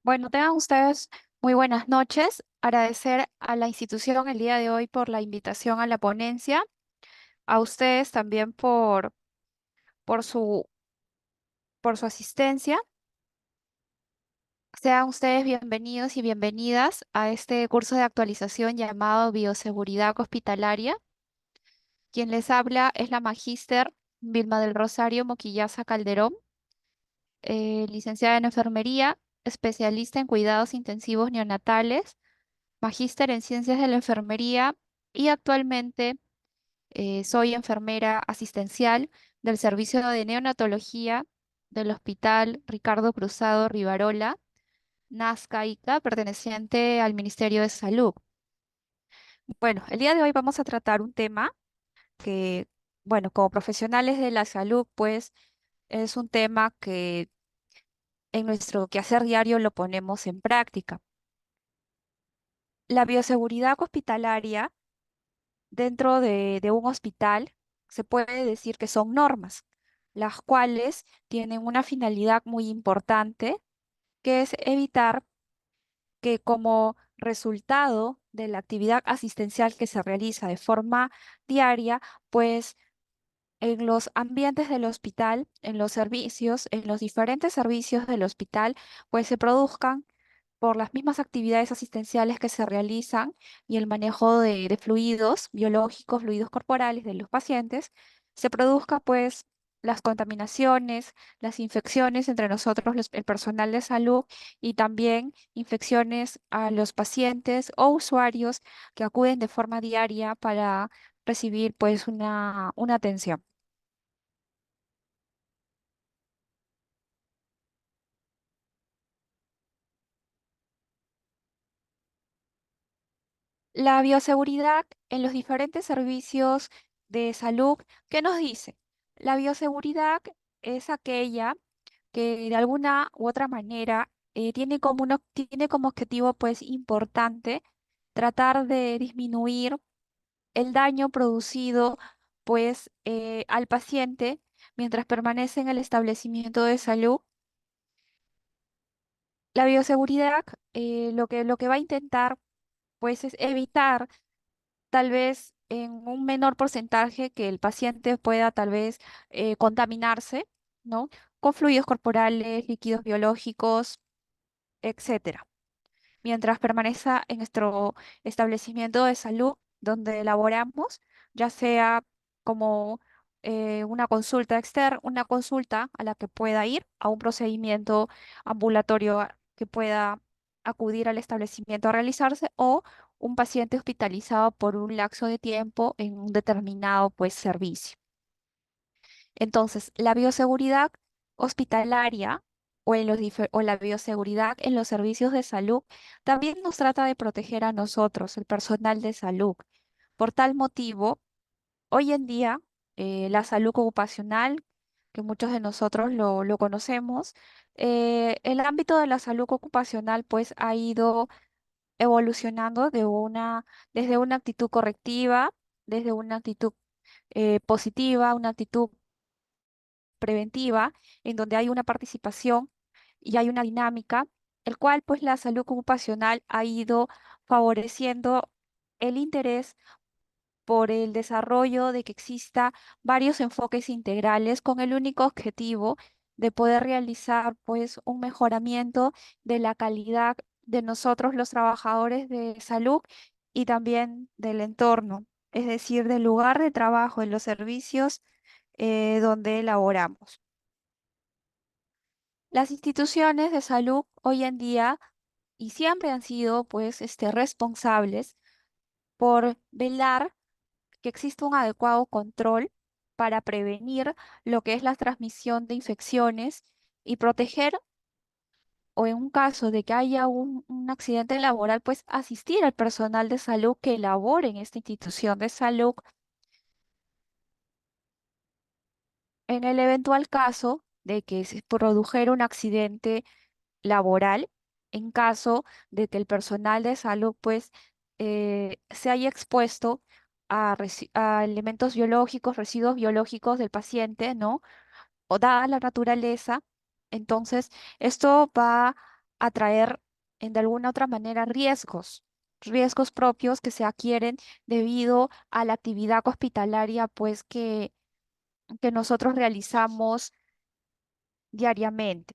Bueno, tengan ustedes muy buenas noches. Agradecer a la institución el día de hoy por la invitación a la ponencia, a ustedes también por por su asistencia. Sean ustedes bienvenidos y bienvenidas a este curso de actualización llamado Bioseguridad Hospitalaria. Quien les habla es la magíster Vilma del Rosario Moquillaza Calderón, licenciada en enfermería, especialista en cuidados intensivos neonatales, magíster en ciencias de la enfermería y actualmente soy enfermera asistencial del servicio de neonatología del Hospital Ricardo Cruzado Rivarola, Nazca Ica, perteneciente al Ministerio de Salud. Bueno, el día de hoy vamos a tratar un tema que, bueno, como profesionales de la salud, pues es un tema que en nuestro quehacer diario lo ponemos en práctica. La bioseguridad hospitalaria dentro de un hospital se puede decir que son normas, las cuales tienen una finalidad muy importante, que es evitar que como resultado de la actividad asistencial que se realiza de forma diaria, pues en los ambientes del hospital, en los servicios, en los diferentes servicios del hospital, pues se produzcan por las mismas actividades asistenciales que se realizan y el manejo de fluidos biológicos, fluidos corporales de los pacientes, se produzca pues las contaminaciones, las infecciones entre nosotros, el personal de salud y también infecciones a los pacientes o usuarios que acuden de forma diaria para recibir pues una atención. La bioseguridad en los diferentes servicios de salud, ¿qué nos dice? La bioseguridad es aquella que de alguna u otra manera tiene como objetivo pues importante tratar de disminuir el daño producido pues al paciente mientras permanece en el establecimiento de salud. La bioseguridad lo que va a intentar pues es evitar tal vez en un menor porcentaje que el paciente pueda tal vez contaminarse, ¿no? Con fluidos corporales, líquidos biológicos, etcétera. Mientras permanezca en nuestro establecimiento de salud donde laboramos, ya sea como una consulta externa, una consulta a la que pueda ir, a un procedimiento ambulatorio que pueda acudir al establecimiento a realizarse o un paciente hospitalizado por un lapso de tiempo en un determinado pues servicio. Entonces, la bioseguridad hospitalaria o la bioseguridad en los servicios de salud también nos trata de proteger a nosotros, el personal de salud. Por tal motivo, hoy en día, la salud ocupacional, que muchos de nosotros lo conocemos, el ámbito de la salud ocupacional pues ha ido evolucionando desde una actitud correctiva, desde una actitud positiva, una actitud preventiva, en donde hay una participación y hay una dinámica, el cual pues la salud ocupacional ha ido favoreciendo el interés por el desarrollo de que exista varios enfoques integrales con el único objetivo de poder realizar pues un mejoramiento de la calidad de nosotros los trabajadores de salud y también del entorno, es decir, del lugar de trabajo, en los servicios donde laboramos. Las instituciones de salud hoy en día y siempre han sido pues responsables por velar que exista un adecuado control para prevenir lo que es la transmisión de infecciones y proteger o en un caso de que haya un accidente laboral, pues asistir al personal de salud que labore en esta institución de salud en el eventual caso de que se produjera un accidente laboral en caso de que el personal de salud pues se haya expuesto a elementos biológicos, residuos biológicos del paciente, ¿no? O dada la naturaleza, entonces esto va atraer de alguna otra manera riesgos propios que se adquieren debido a la actividad hospitalaria pues que nosotros realizamos diariamente.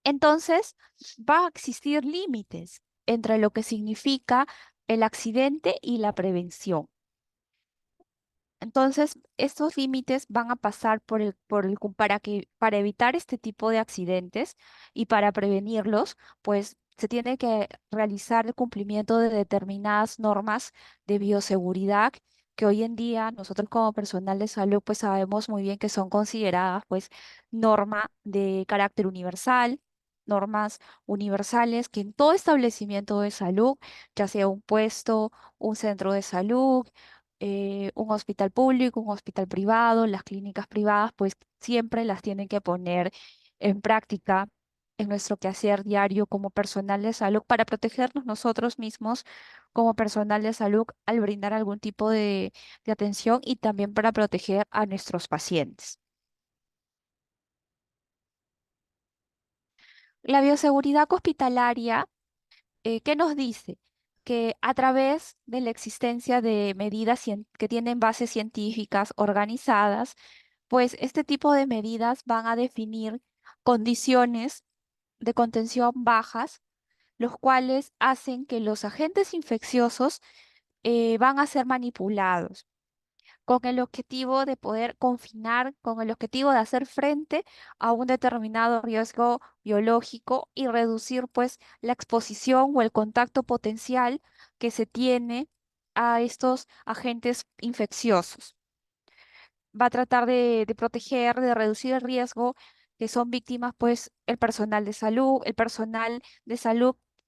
Entonces, va a existir límites entre lo que significa el accidente y la prevención. Entonces, estos límites van a pasar para evitar este tipo de accidentes y para prevenirlos, pues se tiene que realizar el cumplimiento de determinadas normas de bioseguridad que hoy en día nosotros como personal de salud pues sabemos muy bien que son consideradas pues norma de carácter universal, normas universales que en todo establecimiento de salud, ya sea un puesto, un centro de salud, un hospital público, un hospital privado, las clínicas privadas, pues siempre las tienen que poner en práctica en nuestro quehacer diario como personal de salud para protegernos nosotros mismos como personal de salud al brindar algún tipo de atención y también para proteger a nuestros pacientes. La bioseguridad hospitalaria, ¿qué nos dice? Que a través de la existencia de medidas que tienen bases científicas organizadas, pues este tipo de medidas van a definir condiciones de contención bajas, los cuales hacen que los agentes infecciosos van a ser manipulados con el objetivo de poder confinar, con el objetivo de hacer frente a un determinado riesgo biológico y reducir pues la exposición o el contacto potencial que se tiene a estos agentes infecciosos. Va a tratar de proteger, de reducir el riesgo que son víctimas, pues, el personal de salud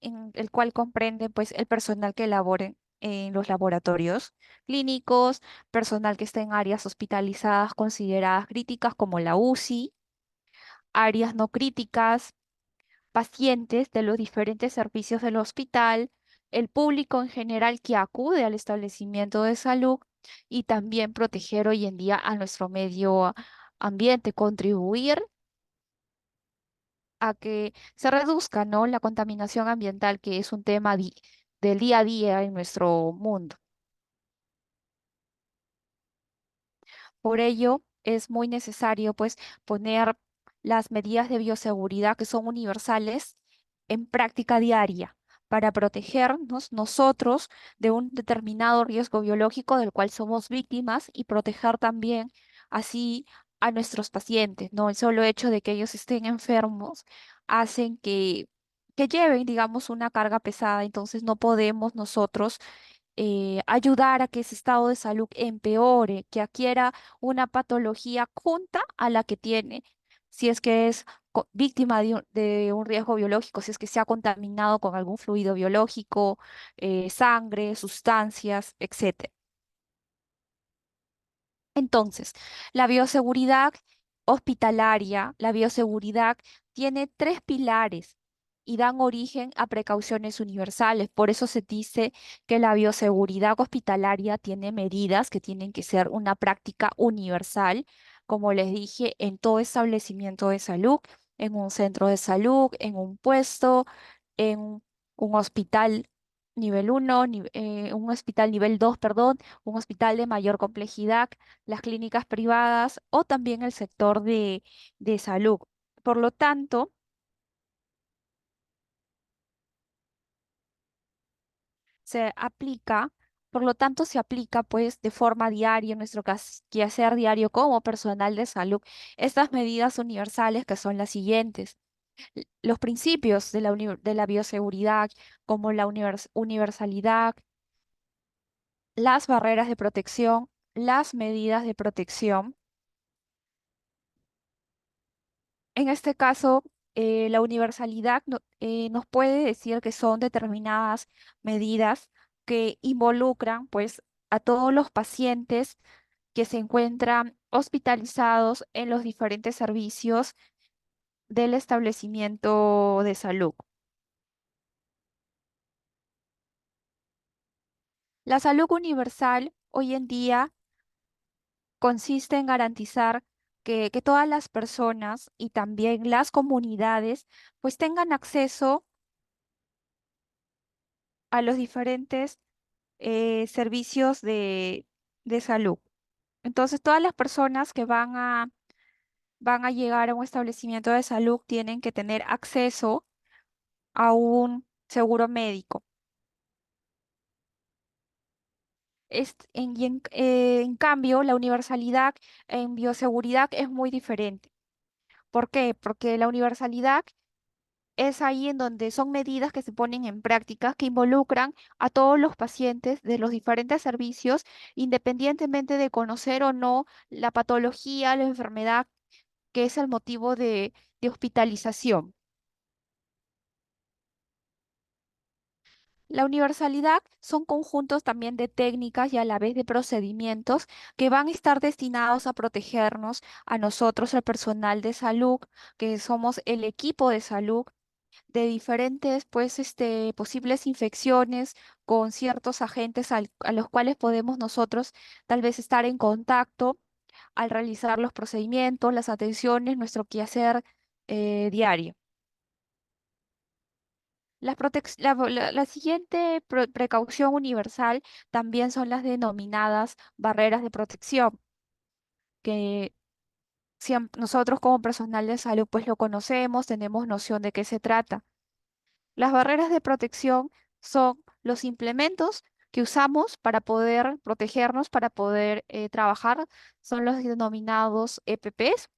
en el cual comprende, pues, el personal que labore en los laboratorios clínicos, personal que esté en áreas hospitalizadas consideradas críticas como la UCI, áreas no críticas, pacientes de los diferentes servicios del hospital, el público en general que acude al establecimiento de salud y también proteger hoy en día a nuestro medio ambiente, contribuir a que se reduzca, ¿no?, la contaminación ambiental, que es un tema del día a día en nuestro mundo. Por ello, es muy necesario, pues, poner las medidas de bioseguridad que son universales en práctica diaria para protegernos nosotros de un determinado riesgo biológico del cual somos víctimas y proteger también así a nuestros pacientes, ¿no? El solo hecho de que ellos estén enfermos hacen que lleven, digamos, una carga pesada, entonces no podemos nosotros ayudar a que ese estado de salud empeore, que adquiera una patología junta a la que tiene, si es que es víctima de un riesgo biológico, si es que se ha contaminado con algún fluido biológico, sangre, sustancias, etcétera. Entonces, la bioseguridad hospitalaria, la bioseguridad tiene tres pilares y dan origen a precauciones universales. Por eso se dice que la bioseguridad hospitalaria tiene medidas que tienen que ser una práctica universal, como les dije, en todo establecimiento de salud, en un centro de salud, en un puesto, en un hospital nivel uno, un hospital nivel 2, perdón, un hospital de mayor complejidad, las clínicas privadas o también el sector de salud. Por lo tanto, se aplica, se aplica pues de forma diaria en nuestro quehacer diario como personal de salud estas medidas universales que son las siguientes. Los principios de de la bioseguridad como la universalidad, las barreras de protección, las medidas de protección. En este caso, la universalidad nos puede decir que son determinadas medidas que involucran pues a todos los pacientes que se encuentran hospitalizados en los diferentes servicios del establecimiento de salud. La salud universal hoy en día consiste en garantizar que todas las personas y también las comunidades pues tengan acceso a los diferentes servicios de salud. Entonces, todas las personas que van a llegar a un establecimiento de salud tienen que tener acceso a un seguro médico. En cambio, la universalidad en bioseguridad es muy diferente. ¿Por qué? Porque la universalidad es ahí en donde son medidas que se ponen en práctica que involucran a todos los pacientes de los diferentes servicios, independientemente de conocer o no la patología, la enfermedad que es el motivo de hospitalización. La universalidad son conjuntos también de técnicas y a la vez de procedimientos que van a estar destinados a protegernos a nosotros, el personal de salud, que somos el equipo de salud, de diferentes pues posibles infecciones con ciertos agentes a los cuales podemos nosotros tal vez estar en contacto al realizar los procedimientos, las atenciones, nuestro quehacer diario. La siguiente precaución universal también son las denominadas barreras de protección, que nosotros como personal de salud pues lo conocemos, tenemos noción de qué se trata. Las barreras de protección son los implementos que usamos para poder protegernos, para poder trabajar, son los denominados EPPs,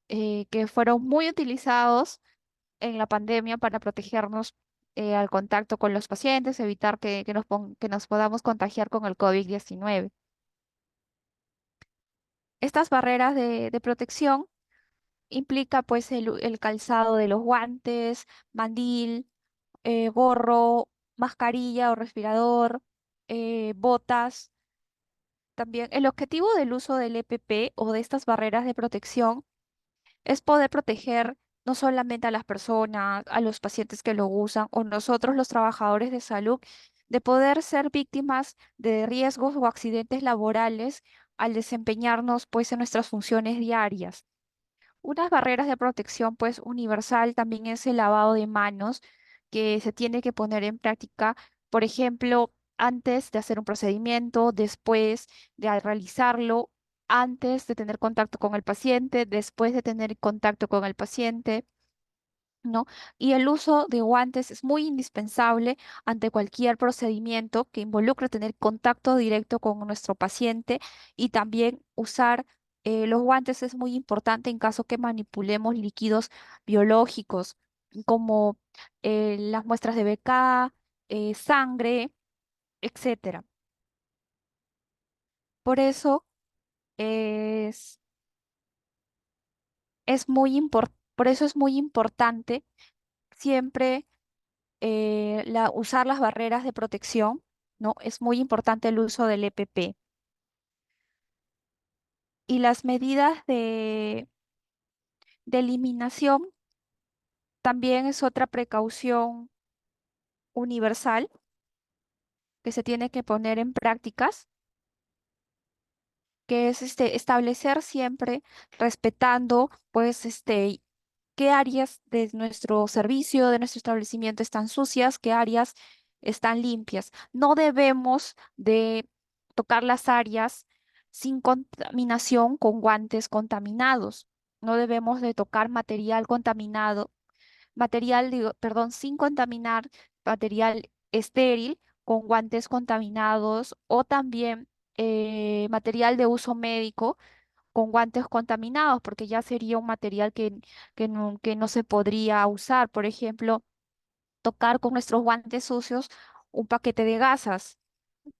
que fueron muy utilizados en la pandemia para protegernos al contacto con los pacientes, evitar que nos podamos contagiar con el COVID-19. Estas barreras de protección implica pues el calzado de los guantes, mandil, gorro, mascarilla o respirador, botas. También el objetivo del uso del EPP o de estas barreras de protección es poder proteger no solamente a las personas, a los pacientes que lo usan o nosotros los trabajadores de salud, de poder ser víctimas de riesgos o accidentes laborales al desempeñarnos pues en nuestras funciones diarias. Unas barreras de protección pues universal también es el lavado de manos que se tiene que poner en práctica, por ejemplo, antes de hacer un procedimiento, después de realizarlo, antes de tener contacto con el paciente, después de tener contacto con el paciente. ¿No? Y el uso de guantes es muy indispensable ante cualquier procedimiento que involucre tener contacto directo con nuestro paciente y también usar los guantes es muy importante en caso que manipulemos líquidos biológicos como las muestras de BK, sangre, etcétera. Por eso es, por eso es muy importante siempre usar las barreras de protección, ¿no? Es muy importante el uso del EPP. Y las medidas de eliminación también es otra precaución universal que se tiene que poner en prácticas, que es establecer siempre respetando, pues, qué áreas de nuestro servicio, de nuestro establecimiento están sucias, qué áreas están limpias. No debemos de tocar las áreas sin contaminación con guantes contaminados. No debemos de tocar material contaminado, perdón, sin contaminar material estéril con guantes contaminados o también material de uso médico con guantes contaminados, porque ya sería un material que no se podría usar. Por ejemplo, tocar con nuestros guantes sucios un paquete de gasas,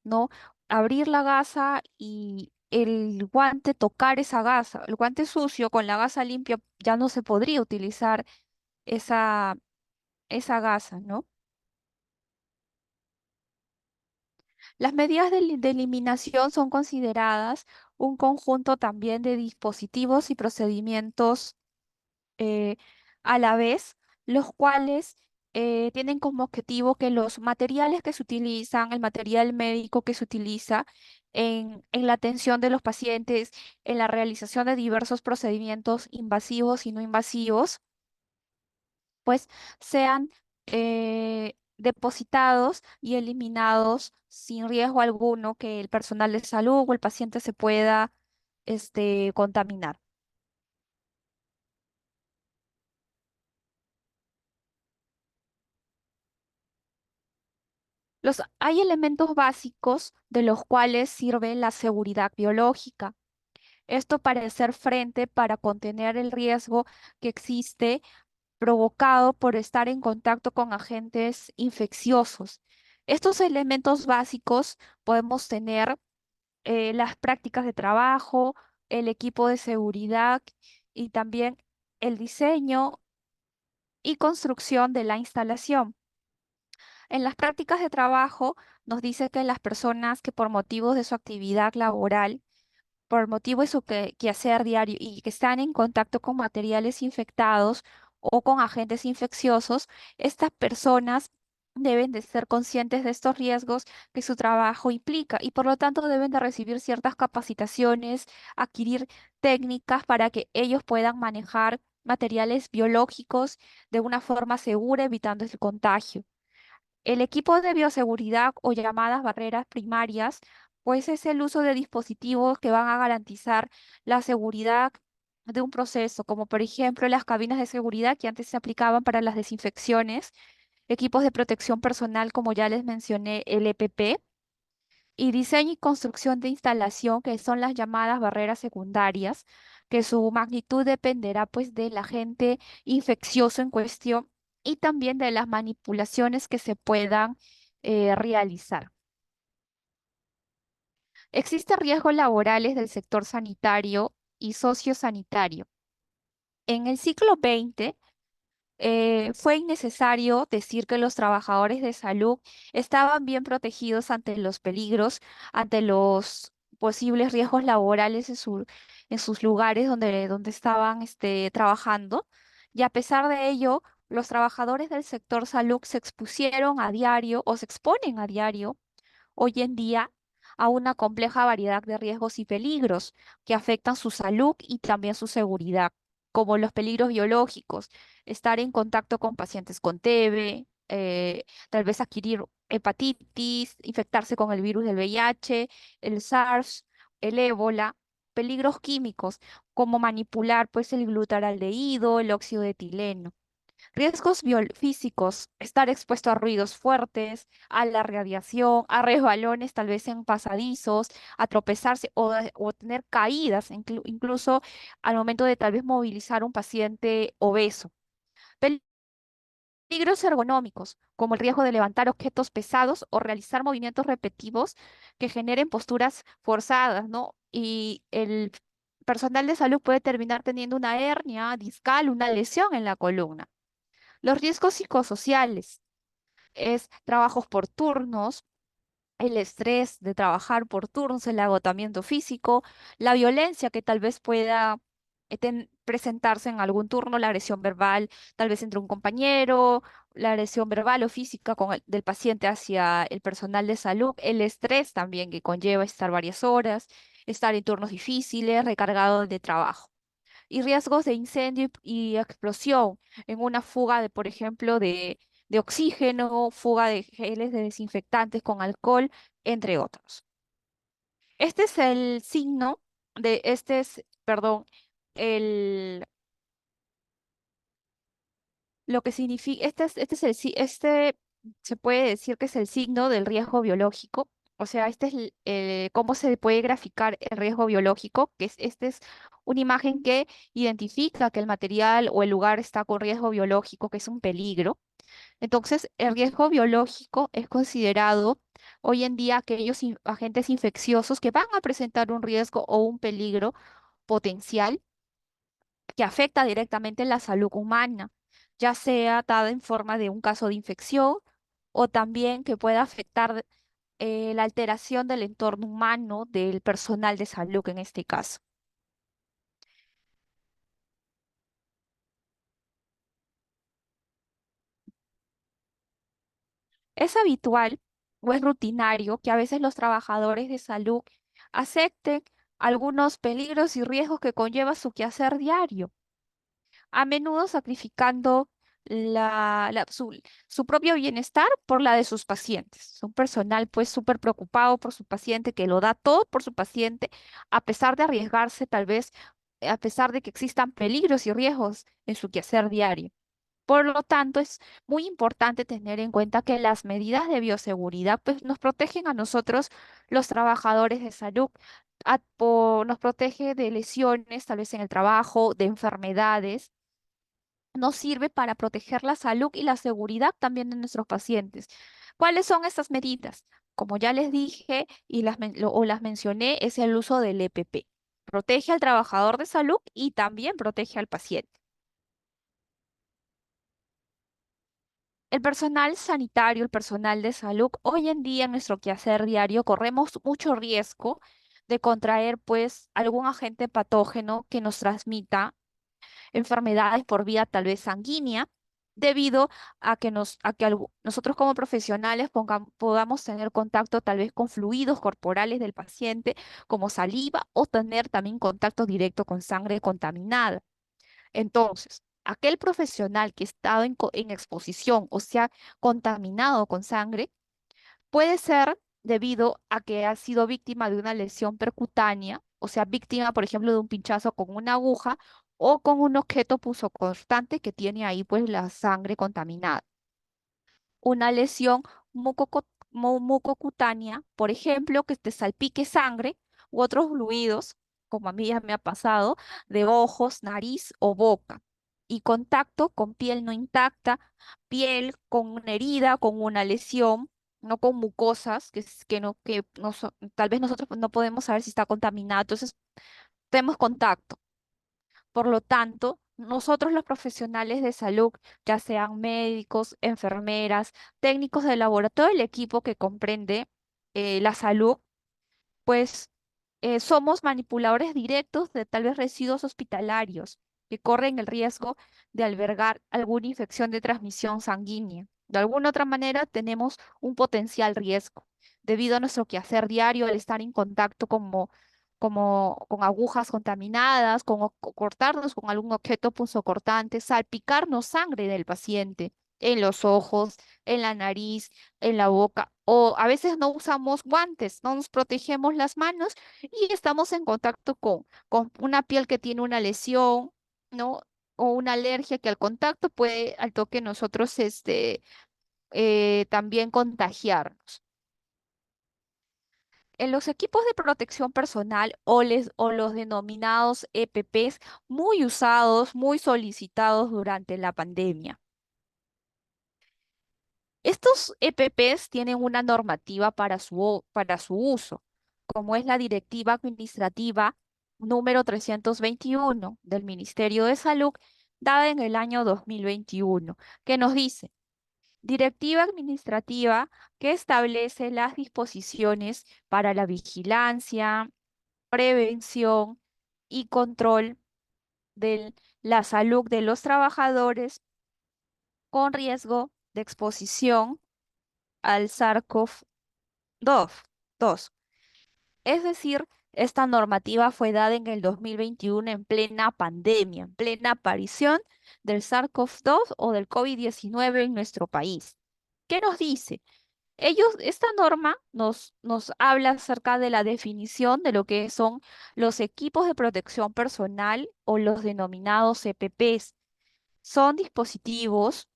¿no? Abrir la gasa y el guante tocar esa gasa. El guante sucio con la gasa limpia ya no se podría utilizar esa, esa gasa, ¿no? Las medidas de eliminación son consideradas un conjunto también de dispositivos y procedimientos eh, a la vez, los cuales tienen como objetivo que los materiales que se utilizan, el material médico que se utiliza en la atención de los pacientes, en la realización de diversos procedimientos invasivos y no invasivos, pues sean depositados y eliminados sin riesgo alguno que el personal de salud o el paciente se pueda contaminar. Hay elementos básicos de los cuales sirve la seguridad biológica. Esto para hacer frente, para contener el riesgo que existe provocado por estar en contacto con agentes infecciosos. Estos elementos básicos podemos tener las prácticas de trabajo, el equipo de seguridad y también el diseño y construcción de la instalación. En las prácticas de trabajo nos dice que las personas que por motivos de su actividad laboral, por motivo de su quehacer diario y que están en contacto con materiales infectados o con agentes infecciosos, estas personas deben de ser conscientes de estos riesgos que su trabajo implica y por lo tanto deben de recibir ciertas capacitaciones, adquirir técnicas para que ellos puedan manejar materiales biológicos de una forma segura, evitando el contagio. El equipo de bioseguridad o llamadas barreras primarias, pues es el uso de dispositivos que van a garantizar la seguridad de un proceso, como por ejemplo las cabinas de seguridad que antes se aplicaban para las desinfecciones, equipos de protección personal, como ya les mencioné, el EPP, y diseño y construcción de instalación, que son las llamadas barreras secundarias, que su magnitud dependerá pues del agente infeccioso en cuestión y también de las manipulaciones que se puedan realizar. Existen riesgos laborales del sector sanitario y sociosanitario. En el siglo XX, fue innecesario decir que los trabajadores de salud estaban bien protegidos ante los peligros, ante los posibles riesgos laborales en sus lugares donde estaban trabajando. Y a pesar de ello, los trabajadores del sector salud se expusieron a diario o se exponen a diario hoy en día a una compleja variedad de riesgos y peligros que afectan su salud y también su seguridad, como los peligros biológicos, estar en contacto con pacientes con TB, tal vez adquirir hepatitis, infectarse con el virus del VIH, el SARS, el ébola, peligros químicos, como manipular pues el glutaraldehído, el óxido de etileno. Riesgos físicos, estar expuesto a ruidos fuertes, a la radiación, a resbalones tal vez en pasadizos, a tropezarse o tener caídas, incluso al momento de tal vez movilizar un paciente obeso. Peligros ergonómicos, como el riesgo de levantar objetos pesados o realizar movimientos repetitivos que generen posturas forzadas, ¿no? Y el personal de salud puede terminar teniendo una hernia discal, una lesión en la columna. Los riesgos psicosociales es trabajos por turnos, el estrés de trabajar por turnos, el agotamiento físico, la violencia que tal vez pueda presentarse en algún turno, la agresión verbal, tal vez entre un compañero, la agresión verbal o física del paciente hacia el personal de salud, el estrés también que conlleva estar varias horas, estar en turnos difíciles, recargado de trabajo y riesgos de incendio y explosión en una fuga de, por ejemplo, de oxígeno, fuga de geles de desinfectantes con alcohol, entre otros. Este es el signo perdón, el, lo que significa, se puede decir que es el signo del riesgo biológico. O sea, este es cómo se puede graficar el riesgo biológico, este es una imagen que identifica que el material o el lugar está con riesgo biológico, que es un peligro. Entonces, el riesgo biológico es considerado hoy en día aquellos agentes infecciosos que van a presentar un riesgo o un peligro potencial que afecta directamente la salud humana, ya sea dada en forma de un caso de infección o también que pueda afectar la alteración del entorno humano del personal de salud en este caso. Es habitual o es rutinario que a veces los trabajadores de salud acepten algunos peligros y riesgos que conlleva su quehacer diario, a menudo sacrificando su propio bienestar por la de sus pacientes. Son personal pues súper preocupado por su paciente, que lo da todo por su paciente, a pesar de arriesgarse tal vez, a pesar de que existan peligros y riesgos en su quehacer diario. Por lo tanto, es muy importante tener en cuenta que las medidas de bioseguridad pues, nos protegen a nosotros, los trabajadores de salud, nos protege de lesiones, tal vez en el trabajo, de enfermedades. Nos sirve para proteger la salud y la seguridad también de nuestros pacientes. ¿Cuáles son estas medidas? Como ya les dije y o las mencioné, es el uso del EPP. Protege al trabajador de salud y también protege al paciente. El personal sanitario, el personal de salud, hoy en día en nuestro quehacer diario corremos mucho riesgo de contraer pues algún agente patógeno que nos transmita enfermedades por vía tal vez sanguínea, debido a que nosotros como profesionales podamos tener contacto tal vez con fluidos corporales del paciente, como saliva, o tener también contacto directo con sangre contaminada. Entonces, aquel profesional que ha estado en exposición o se ha contaminado con sangre puede ser debido a que ha sido víctima de una lesión percutánea, o sea, víctima, por ejemplo, de un pinchazo con una aguja o con un objeto punzocortante que tiene ahí pues la sangre contaminada. Una lesión mucocutánea, por ejemplo, que te salpique sangre u otros fluidos, como a mí ya me ha pasado, de ojos, nariz o boca. Y contacto con piel no intacta, piel con una herida, con una lesión, no con mucosas, que no tal vez nosotros no podemos saber si está contaminado. Entonces, tenemos contacto. Por lo tanto, nosotros los profesionales de salud, ya sean médicos, enfermeras, técnicos de laboratorio, el equipo que comprende la salud, pues somos manipuladores directos de tal vez residuos hospitalarios que corren el riesgo de albergar alguna infección de transmisión sanguínea. De alguna otra manera tenemos un potencial riesgo debido a nuestro quehacer diario al estar en contacto como con agujas contaminadas, cortarnos con algún objeto punzocortante, salpicarnos sangre del paciente en los ojos, en la nariz, en la boca, o a veces no usamos guantes, no nos protegemos las manos y estamos en contacto con una piel que tiene una lesión, ¿no? O una alergia que al contacto puede, al toque nosotros, también contagiarnos. En los equipos de protección personal o los denominados EPPs, muy usados, muy solicitados durante la pandemia. Estos EPPs tienen una normativa para su uso, como es la Directiva Administrativa número 321 del Ministerio de Salud, dada en el año 2021, que nos dice: Directiva Administrativa que establece las disposiciones para la vigilancia, prevención y control de la salud de los trabajadores con riesgo de exposición al SARS-CoV-2. Es decir, esta normativa fue dada en el 2021 en plena pandemia, en plena aparición del SARS-CoV-2 o del COVID-19 en nuestro país. ¿Qué nos dice? Esta norma nos habla acerca de la definición de lo que son los equipos de protección personal o los denominados EPPs. Son dispositivos,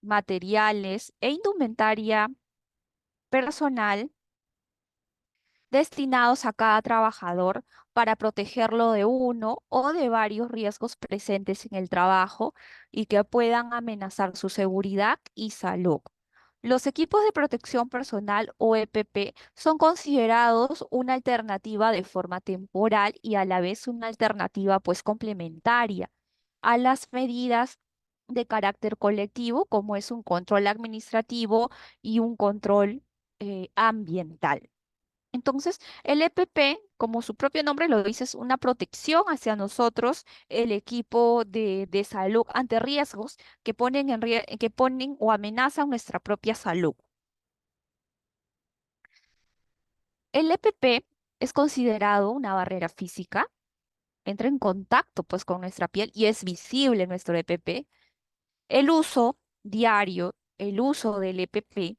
materiales e indumentaria personal destinados a cada trabajador para protegerlo de uno o de varios riesgos presentes en el trabajo y que puedan amenazar su seguridad y salud. Los equipos de protección personal o EPP son considerados una alternativa de forma temporal y a la vez una alternativa pues complementaria a las medidas de carácter colectivo, como es un control administrativo y un control ambiental. Entonces, el EPP, como su propio nombre lo dice, es una protección hacia nosotros, el equipo de salud, ante riesgos que ponen o amenazan nuestra propia salud. El EPP es considerado una barrera física, entra en contacto pues con nuestra piel y es visible nuestro EPP. El uso diario, el uso del EPP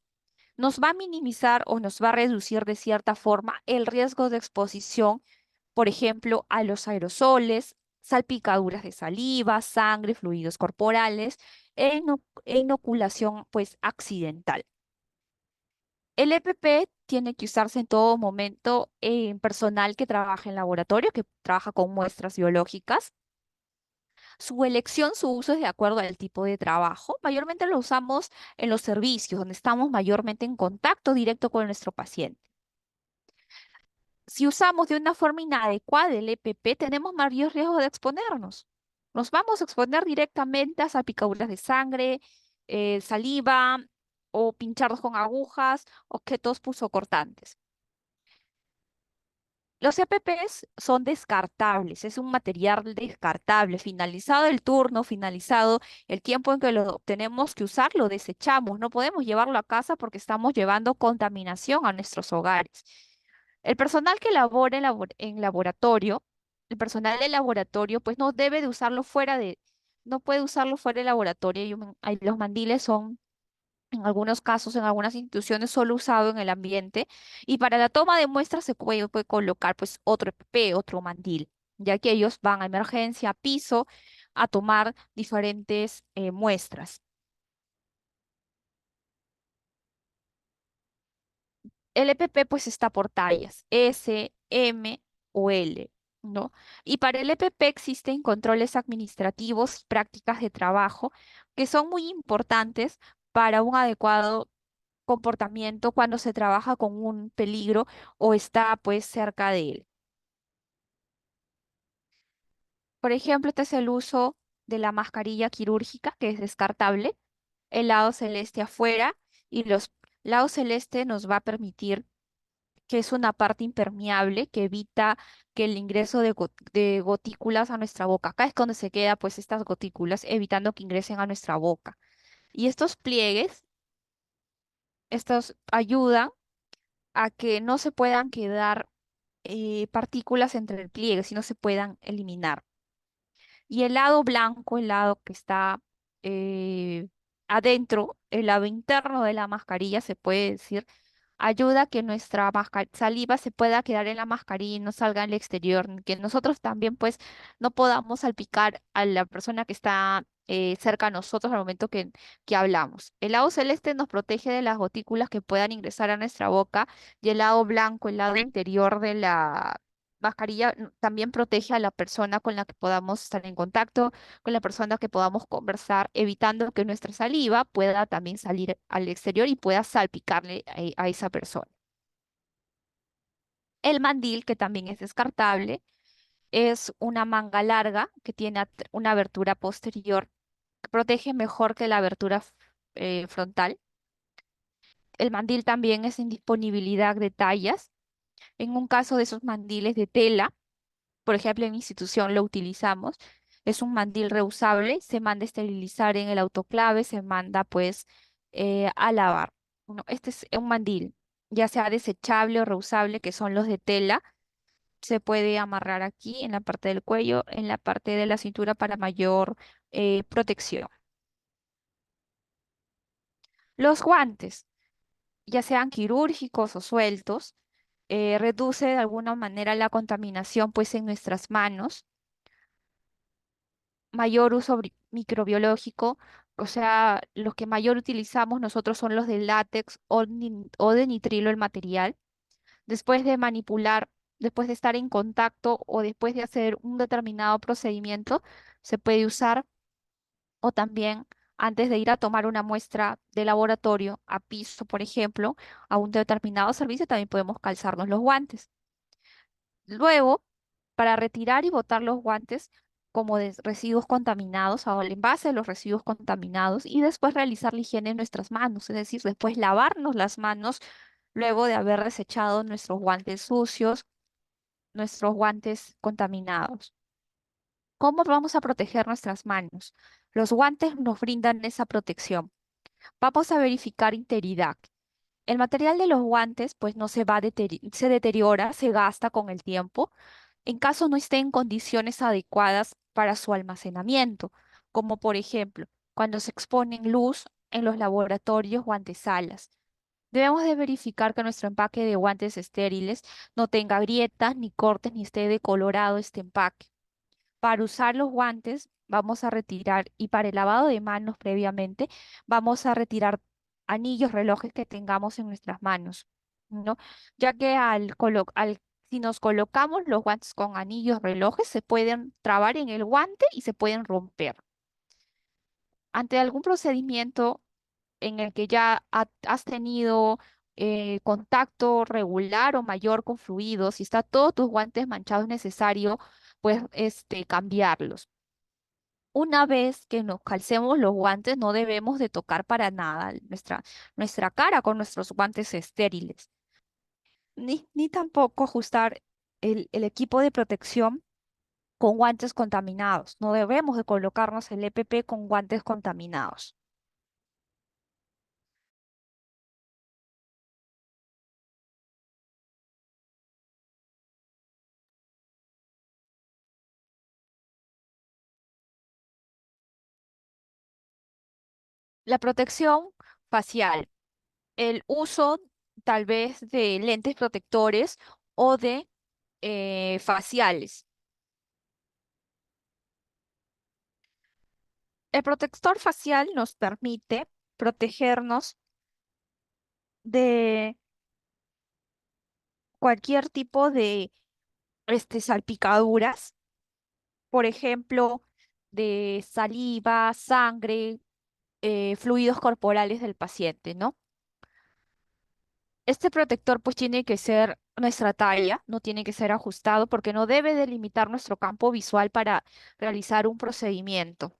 nos va a minimizar o nos va a reducir de cierta forma el riesgo de exposición, por ejemplo, a los aerosoles, salpicaduras de saliva, sangre, fluidos corporales e inoculación pues accidental. El EPP tiene que usarse en todo momento en personal que trabaja en laboratorio, que trabaja con muestras biológicas. Su elección, su uso es de acuerdo al tipo de trabajo. Mayormente lo usamos en los servicios, donde estamos mayormente en contacto directo con nuestro paciente. Si usamos de una forma inadecuada el EPP, tenemos mayor riesgo de exponernos. Nos vamos a exponer directamente a salpicaduras de sangre, saliva o pincharnos con agujas, objetos punzocortantes. Los EPPs son descartables, es un material descartable. Finalizado el turno, finalizado el tiempo en que lo tenemos que usar, lo desechamos. No podemos llevarlo a casa porque estamos llevando contaminación a nuestros hogares. El personal que labora en laboratorio, el personal del laboratorio, pues no debe de usarlo no puede usarlo fuera del laboratorio. Los mandiles son en algunos casos, en algunas instituciones, solo usado en el ambiente. Y para la toma de muestras puede colocar pues otro EPP, otro mandil, ya que ellos van a emergencia, a piso, a tomar diferentes muestras. El EPP pues está por tallas, S, M o L, ¿no? Y para el EPP existen controles administrativos, prácticas de trabajo, que son muy importantes para un adecuado comportamiento cuando se trabaja con un peligro o está pues cerca de él. Por ejemplo, este es el uso de la mascarilla quirúrgica, que es descartable, el lado celeste afuera y los lados celeste nos va a permitir que es una parte impermeable que evita que el ingreso de gotículas a nuestra boca. Acá es donde se queda pues estas gotículas, evitando que ingresen a nuestra boca. Y estos pliegues, estos ayudan a que no se puedan quedar partículas entre el pliegue, si no se puedan eliminar. Y el lado blanco, el lado que está eh, adentro, el lado interno de la mascarilla, se puede decir, ayuda a que nuestra saliva se pueda quedar en la mascarilla y no salga al exterior, que nosotros también pues no podamos salpicar a la persona que está cerca a nosotros al momento que hablamos. El lado celeste nos protege de las gotículas que puedan ingresar a nuestra boca y el lado blanco, el lado interior de la mascarilla también protege a la persona con la que podamos estar en contacto, con la persona que podamos conversar, evitando que nuestra saliva pueda también salir al exterior y pueda salpicarle a esa persona. El mandil, que también es descartable, es una manga larga que tiene una abertura posterior que protege mejor que la abertura frontal. El mandil también es en disponibilidad de tallas. En un caso de esos mandiles de tela, por ejemplo, en mi institución lo utilizamos. Es un mandil reusable, se manda a esterilizar en el autoclave, se manda pues a lavar. Bueno, este es un mandil, ya sea desechable o reusable, que son los de tela. Se puede amarrar aquí en la parte del cuello, en la parte de la cintura para mayor protección. Los guantes, ya sean quirúrgicos o sueltos, reduce de alguna manera la contaminación pues en nuestras manos mayor uso microbiológico, o sea, los que mayor utilizamos nosotros son los de látex o de nitrilo el material. Después de manipular, después de estar en contacto o después de hacer un determinado procedimiento, se puede usar o también antes de ir a tomar una muestra de laboratorio a piso, por ejemplo, a un determinado servicio, también podemos calzarnos los guantes. Luego, para retirar y botar los guantes como de residuos contaminados o el envase de los residuos contaminados y después realizar la higiene en nuestras manos, es decir, después lavarnos las manos luego de haber desechado nuestros guantes sucios, nuestros guantes contaminados. ¿Cómo vamos a proteger nuestras manos? Los guantes nos brindan esa protección. Vamos a verificar integridad. El material de los guantes pues no se va a se deteriora, se gasta con el tiempo, en caso no esté en condiciones adecuadas para su almacenamiento, como por ejemplo cuando se exponen luz en los laboratorios o antesalas. Debemos de verificar que nuestro empaque de guantes estériles no tenga grietas ni cortes ni esté decolorado este empaque. Para usar los guantes vamos a retirar y para el lavado de manos previamente vamos a retirar anillos, relojes que tengamos en nuestras manos, ¿no? Ya que si nos colocamos los guantes con anillos, relojes, se pueden trabar en el guante y se pueden romper. Ante algún procedimiento en el que ya has tenido contacto regular o mayor con fluidos, si está todos tus guantes manchados, es necesario pues cambiarlos. Una vez que nos calcemos los guantes, no debemos de tocar para nada nuestra cara con nuestros guantes estériles, ni tampoco ajustar el equipo de protección con guantes contaminados. No debemos de colocarnos el EPP con guantes contaminados. La protección facial, el uso tal vez de lentes protectores o de faciales. El protector facial nos permite protegernos de cualquier tipo de salpicaduras, por ejemplo, de saliva, sangre, fluidos corporales del paciente, ¿no? Este protector pues tiene que ser nuestra talla, no tiene que ser ajustado porque no debe delimitar nuestro campo visual para realizar un procedimiento.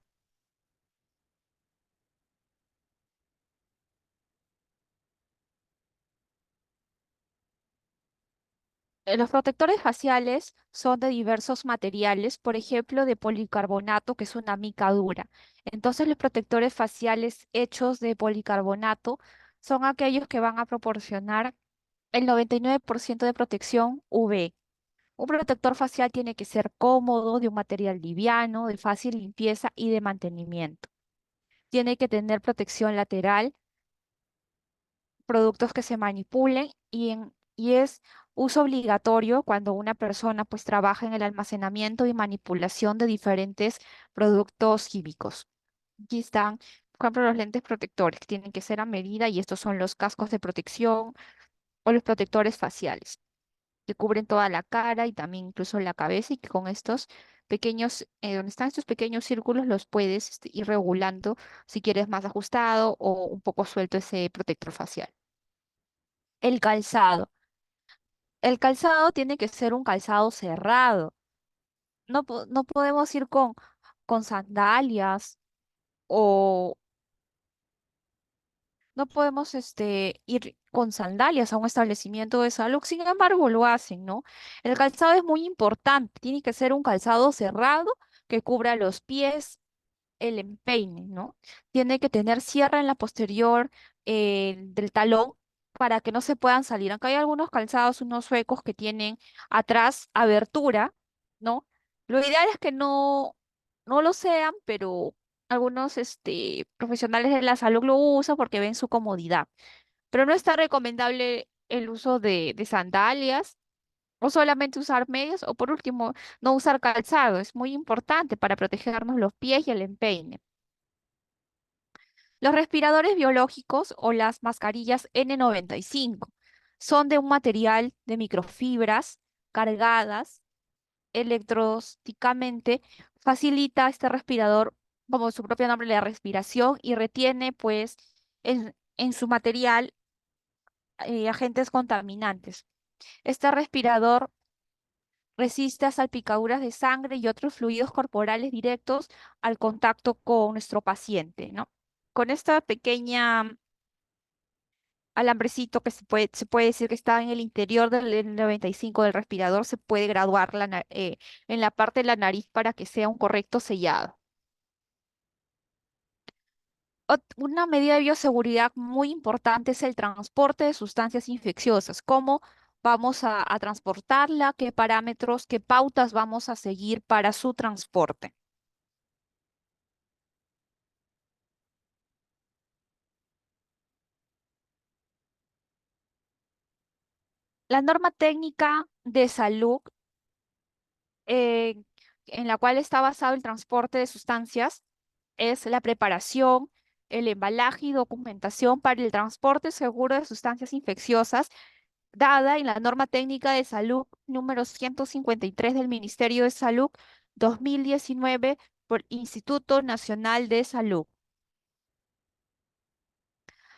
Los protectores faciales son de diversos materiales, por ejemplo, de policarbonato, que es una mica dura. Entonces, los protectores faciales hechos de policarbonato son aquellos que van a proporcionar el 99% de protección UV. Un protector facial tiene que ser cómodo, de un material liviano, de fácil limpieza y de mantenimiento. Tiene que tener protección lateral, productos que se manipulen y es uso obligatorio cuando una persona pues trabaja en el almacenamiento y manipulación de diferentes productos químicos. Aquí están, por ejemplo, los lentes protectores que tienen que ser a medida y estos son los cascos de protección o los protectores faciales que cubren toda la cara y también incluso la cabeza y que con estos pequeños, donde están estos pequeños círculos los puedes ir regulando si quieres más ajustado o un poco suelto ese protector facial. El calzado. El calzado tiene que ser un calzado cerrado. No podemos ir con sandalias o no podemos ir con sandalias a un establecimiento de salud. Sin embargo, lo hacen, ¿no? El calzado es muy importante. Tiene que ser un calzado cerrado que cubra los pies, el empeine, ¿no? Tiene que tener cierre en la posterior del talón para que no se puedan salir. Aunque hay algunos calzados, unos suecos que tienen atrás abertura, ¿no? Lo ideal es que no lo sean, pero algunos profesionales de la salud lo usan porque ven su comodidad. Pero no está recomendable el uso de sandalias o solamente usar medias o por último no usar calzado. Es muy importante para protegernos los pies y el empeine. Los respiradores biológicos o las mascarillas N95 son de un material de microfibras cargadas electrostáticamente. Facilita este respirador, como su propio nombre, la respiración y retiene pues en su material agentes contaminantes. Este respirador resiste a salpicaduras de sangre y otros fluidos corporales directos al contacto con nuestro paciente, ¿no? Con esta pequeña alambrecito que se puede decir que está en el interior del N95 del respirador, se puede graduar en la parte de la nariz para que sea un correcto sellado. Una medida de bioseguridad muy importante es el transporte de sustancias infecciosas. ¿Cómo vamos a transportarla? ¿Qué parámetros, qué pautas vamos a seguir para su transporte? La norma técnica de salud eh, en la cual está basado el transporte de sustancias es la preparación, el embalaje y documentación para el transporte seguro de sustancias infecciosas, dada en la norma técnica de salud número 153 del Ministerio de Salud 2019 por Instituto Nacional de Salud.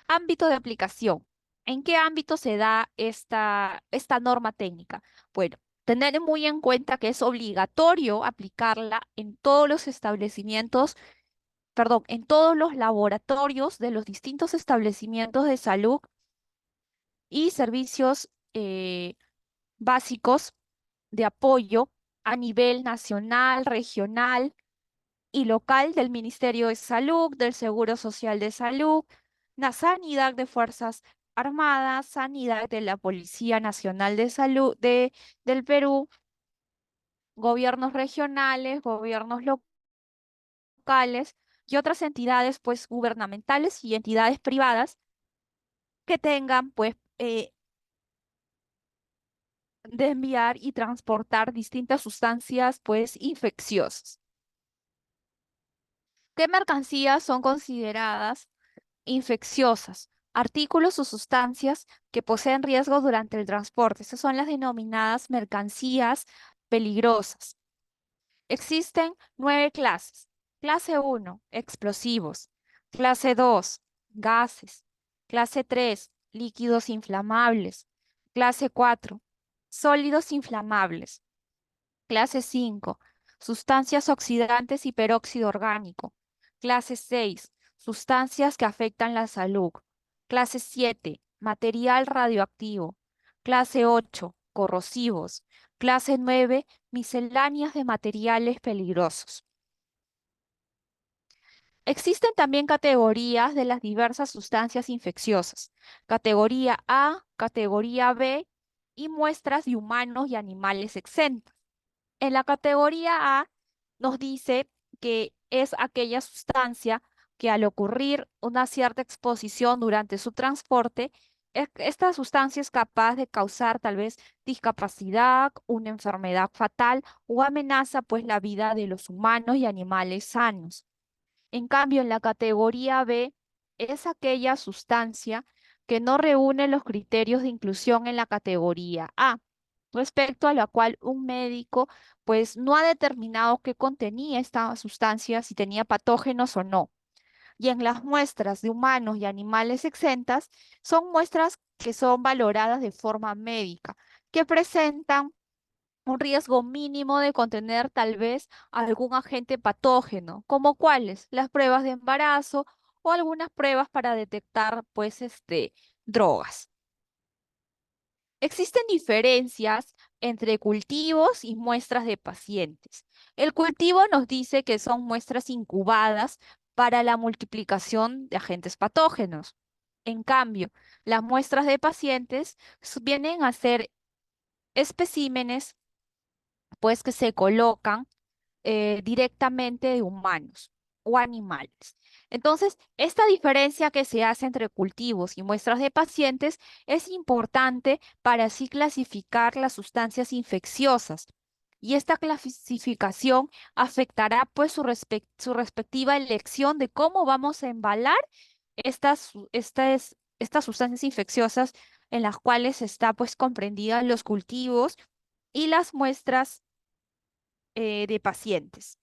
Ámbito de aplicación. ¿En qué ámbito se da esta norma técnica? Bueno, tener muy en cuenta que es obligatorio aplicarla en todos los establecimientos, perdón, en todos los laboratorios de los distintos establecimientos de salud y servicios básicos de apoyo a nivel nacional, regional y local del Ministerio de Salud, del Seguro Social de Salud, la Sanidad de Fuerzas Armadas, Sanidad de la Policía Nacional de Salud del Perú, gobiernos regionales, gobiernos locales y otras entidades pues gubernamentales y entidades privadas que tengan pues de enviar y transportar distintas sustancias pues infecciosas. ¿Qué mercancías son consideradas infecciosas? Artículos o sustancias que poseen riesgo durante el transporte. Estas son las denominadas mercancías peligrosas. Existen 9 clases. Clase uno, explosivos. Clase 2, gases. Clase 3, líquidos inflamables. Clase 4, sólidos inflamables. Clase 5, sustancias oxidantes y peróxido orgánico. Clase 6, sustancias que afectan la salud. Clase 7, material radioactivo. Clase 8, corrosivos. Clase 9, misceláneas de materiales peligrosos. Existen también categorías de las diversas sustancias infecciosas. Categoría A, categoría B y muestras de humanos y animales exentos. En la categoría A nos dice que es aquella sustancia que al ocurrir una cierta exposición durante su transporte, esta sustancia es capaz de causar tal vez discapacidad, una enfermedad fatal o amenaza pues la vida de los humanos y animales sanos. En cambio, en la categoría B es aquella sustancia que no reúne los criterios de inclusión en la categoría A, respecto a la cual un médico pues no ha determinado qué contenía esta sustancia, si tenía patógenos o no. Y en las muestras de humanos y animales exentas son muestras que son valoradas de forma médica, que presentan un riesgo mínimo de contener tal vez algún agente patógeno, como cuáles, las pruebas de embarazo o algunas pruebas para detectar pues drogas. Existen diferencias entre cultivos y muestras de pacientes. El cultivo nos dice que son muestras incubadas para la multiplicación de agentes patógenos. En cambio, las muestras de pacientes vienen a ser especímenes pues que se colocan directamente de humanos o animales. Entonces, esta diferencia que se hace entre cultivos y muestras de pacientes es importante para así clasificar las sustancias infecciosas. Y esta clasificación afectará pues su respectiva elección de cómo vamos a embalar estas sustancias infecciosas en las cuales está pues comprendida los cultivos y las muestras de pacientes.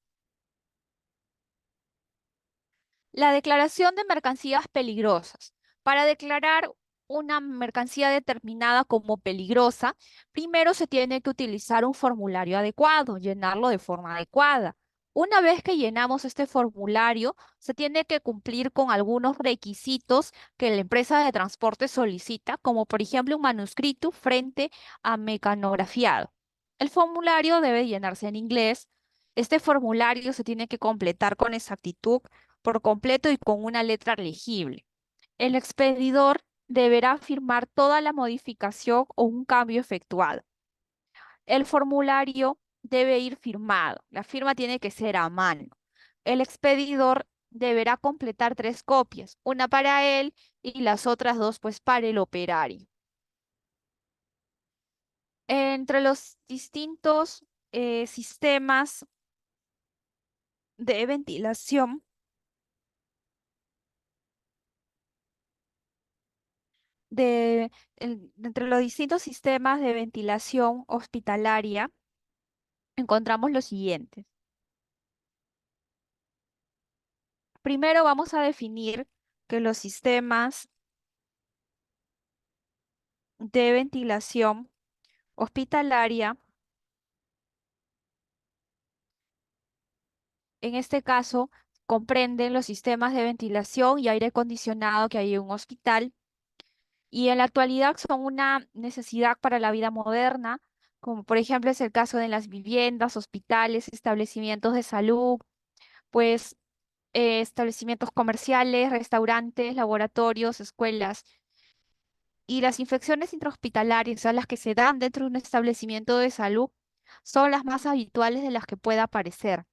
La declaración de mercancías peligrosas. Para declarar una mercancía determinada como peligrosa, primero se tiene que utilizar un formulario adecuado, llenarlo de forma adecuada. Una vez que llenamos este formulario, se tiene que cumplir con algunos requisitos que la empresa de transporte solicita, como por ejemplo un manuscrito frente a mecanografiado. El formulario debe llenarse en inglés. Este formulario se tiene que completar con exactitud por completo y con una letra legible. El expedidor deberá firmar toda la modificación o un cambio efectuado. El formulario debe ir firmado. La firma tiene que ser a mano. El expedidor deberá completar 3 copias, una para él y las otras 2 pues para el operario. Entre los distintos sistemas de ventilación, entre los distintos sistemas de ventilación hospitalaria, encontramos los siguientes. Primero vamos a definir que los sistemas de ventilación hospitalaria, en este caso, comprenden los sistemas de ventilación y aire acondicionado que hay en un hospital y en la actualidad son una necesidad para la vida moderna, como por ejemplo es el caso de las viviendas, hospitales, establecimientos de salud, pues establecimientos comerciales, restaurantes, laboratorios, escuelas. Y las infecciones intrahospitalarias, o sea, las que se dan dentro de un establecimiento de salud, son las más habituales de las que pueda aparecer.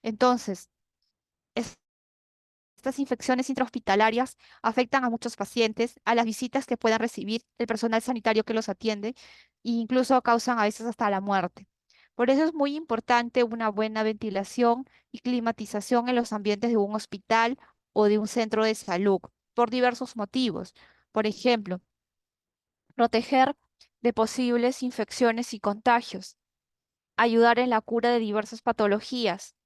Entonces, estas infecciones intrahospitalarias afectan a muchos pacientes, a las visitas que puedan recibir el personal sanitario que los atiende e incluso causan a veces hasta la muerte. Por eso es muy importante una buena ventilación y climatización en los ambientes de un hospital o de un centro de salud, por diversos motivos. Por ejemplo, proteger de posibles infecciones y contagios, ayudar en la cura de diversas patologías,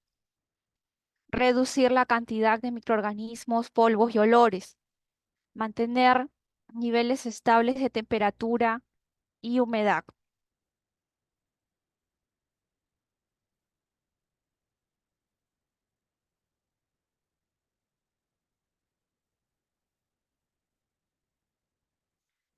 reducir la cantidad de microorganismos, polvos y olores, mantener niveles estables de temperatura y humedad.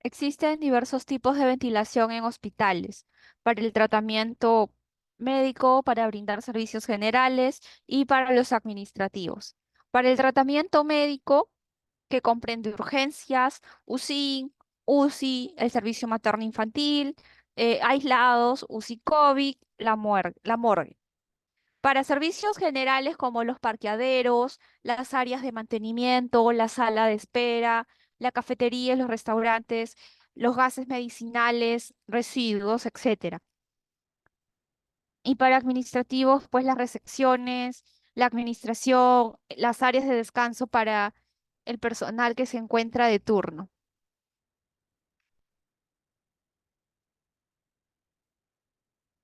Existen diversos tipos de ventilación en hospitales para el tratamiento médico, para brindar servicios generales y para los administrativos. Para el tratamiento médico, que comprende urgencias, UCI, el servicio materno-infantil, aislados, UCI COVID, la morgue. Para servicios generales como los parqueaderos, las áreas de mantenimiento, la sala de espera, la cafetería, los restaurantes, los gases medicinales, residuos, etcétera. Y para administrativos, pues las recepciones, la administración, las áreas de descanso para el personal que se encuentra de turno.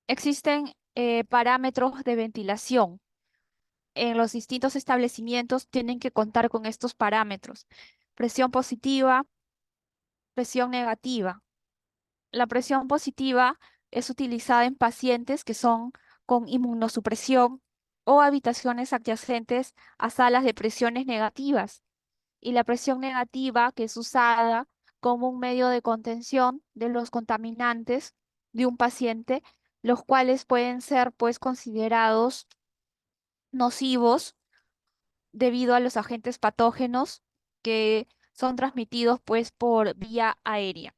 Existen parámetros de ventilación. En los distintos establecimientos tienen que contar con estos parámetros. Presión positiva, presión negativa. La presión positiva es utilizada en pacientes que son con inmunosupresión o habitaciones adyacentes a salas de presiones negativas. Y la presión negativa, que es usada como un medio de contención de los contaminantes de un paciente, los cuales pueden ser pues considerados nocivos debido a los agentes patógenos que son transmitidos pues por vía aérea.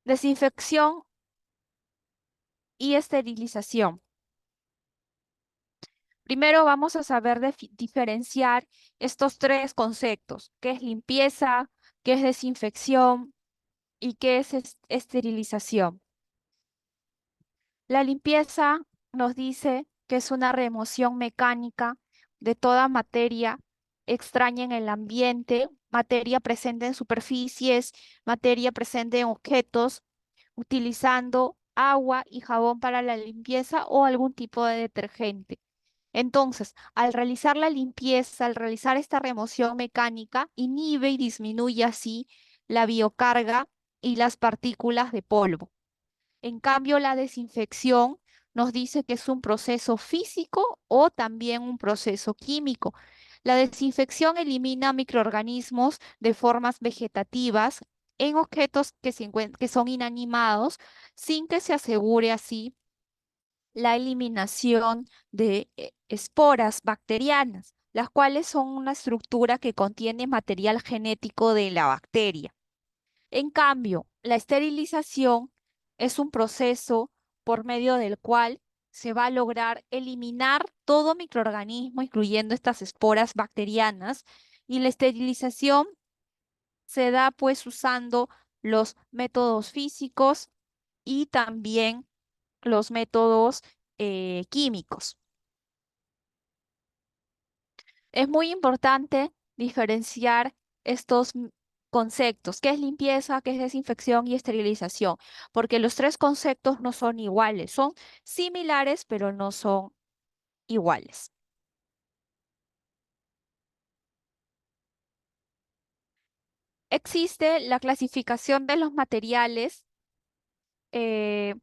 Desinfección y esterilización. Primero vamos a saber diferenciar estos 3 conceptos: qué es limpieza, qué es desinfección y qué es esterilización. La limpieza nos dice que es una remoción mecánica de toda materia extraña en el ambiente, materia presente en superficies, materia presente en objetos, utilizando agua y jabón para la limpieza o algún tipo de detergente. Entonces, al realizar la limpieza, al realizar esta remoción mecánica, inhibe y disminuye así la biocarga y las partículas de polvo. En cambio, la desinfección nos dice que es un proceso físico o también un proceso químico. La desinfección elimina microorganismos de formas vegetativas en objetos que son inanimados sin que se asegure así la eliminación de esporas bacterianas, las cuales son una estructura que contiene material genético de la bacteria. En cambio, la esterilización es un proceso por medio del cual se va a lograr eliminar todo microorganismo, incluyendo estas esporas bacterianas, y la esterilización se da pues usando los métodos físicos y también los métodos químicos. Es muy importante diferenciar estos conceptos, qué es limpieza, qué es desinfección y esterilización, porque los tres conceptos no son iguales, son similares, pero no son iguales. Existe la clasificación de los materiales eh,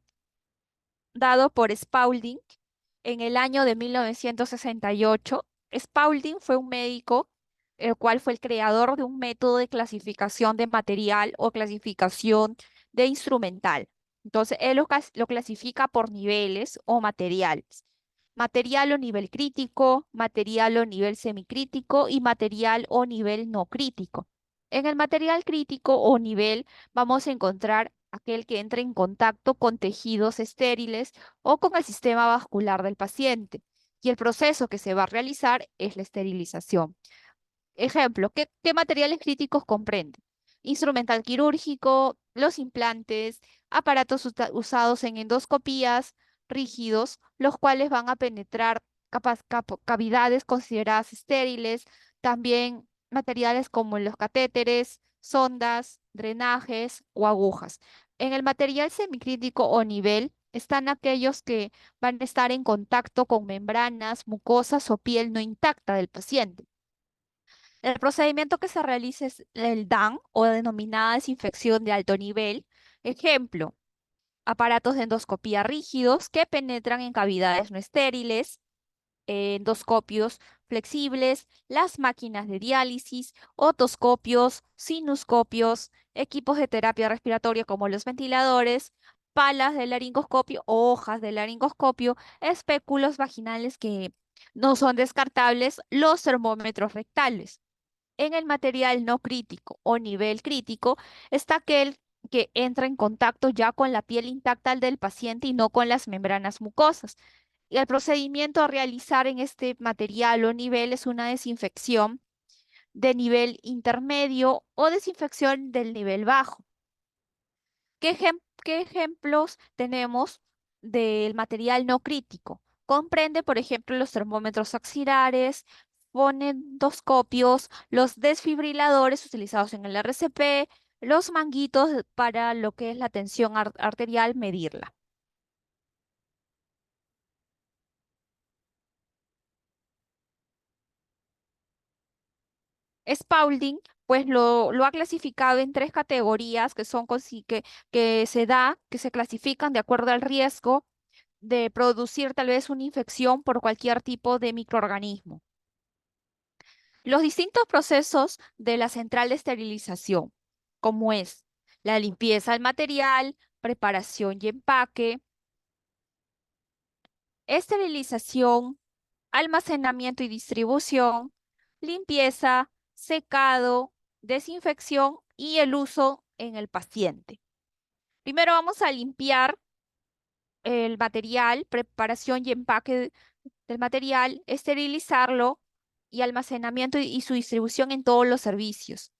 dado por Spaulding en el año de 1968. Spaulding fue un médico, el cual fue el creador de un método de clasificación de material o clasificación de instrumental. Entonces, él lo clasifica por niveles o materiales. Material o nivel crítico, material o nivel semicrítico y material o nivel no crítico. En el material crítico o nivel vamos a encontrar aquel que entra en contacto con tejidos estériles o con el sistema vascular del paciente. Y el proceso que se va a realizar es la esterilización. Ejemplo, ¿qué materiales críticos comprende? Instrumental quirúrgico, los implantes, aparatos usados en endoscopías rígidos, los cuales van a penetrar cavidades consideradas estériles, también materiales como los catéteres, sondas, drenajes o agujas. En el material semicrítico o nivel están aquellos que van a estar en contacto con membranas, mucosas o piel no intacta del paciente. El procedimiento que se realiza es el DAN o denominada desinfección de alto nivel. Ejemplo, aparatos de endoscopía rígidos que penetran en cavidades no estériles, endoscopios flexibles, las máquinas de diálisis, otoscopios, sinuscopios, equipos de terapia respiratoria como los ventiladores, palas de laringoscopio o hojas de laringoscopio, espéculos vaginales que no son descartables, los termómetros rectales. En el material no crítico o nivel crítico está aquel que entra en contacto ya con la piel intacta del paciente y no con las membranas mucosas. Y el procedimiento a realizar en este material o nivel es una desinfección de nivel intermedio o desinfección del nivel bajo. ¿Qué ejemplos tenemos del material no crítico? Comprende, por ejemplo, los termómetros axilares, fonendoscopios, los desfibriladores utilizados en el RCP, los manguitos para lo que es la tensión arterial, medirla. Spaulding, pues lo ha clasificado en tres categorías que son que se clasifican de acuerdo al riesgo de producir tal vez una infección por cualquier tipo de microorganismo. Los distintos procesos de la central de esterilización, como es la limpieza del material, preparación y empaque, esterilización, almacenamiento y distribución, limpieza, secado, desinfección y el uso en el paciente. Primero vamos a limpiar el material, preparación y empaque del material, esterilizarlo y almacenamiento y su distribución en todos los servicios.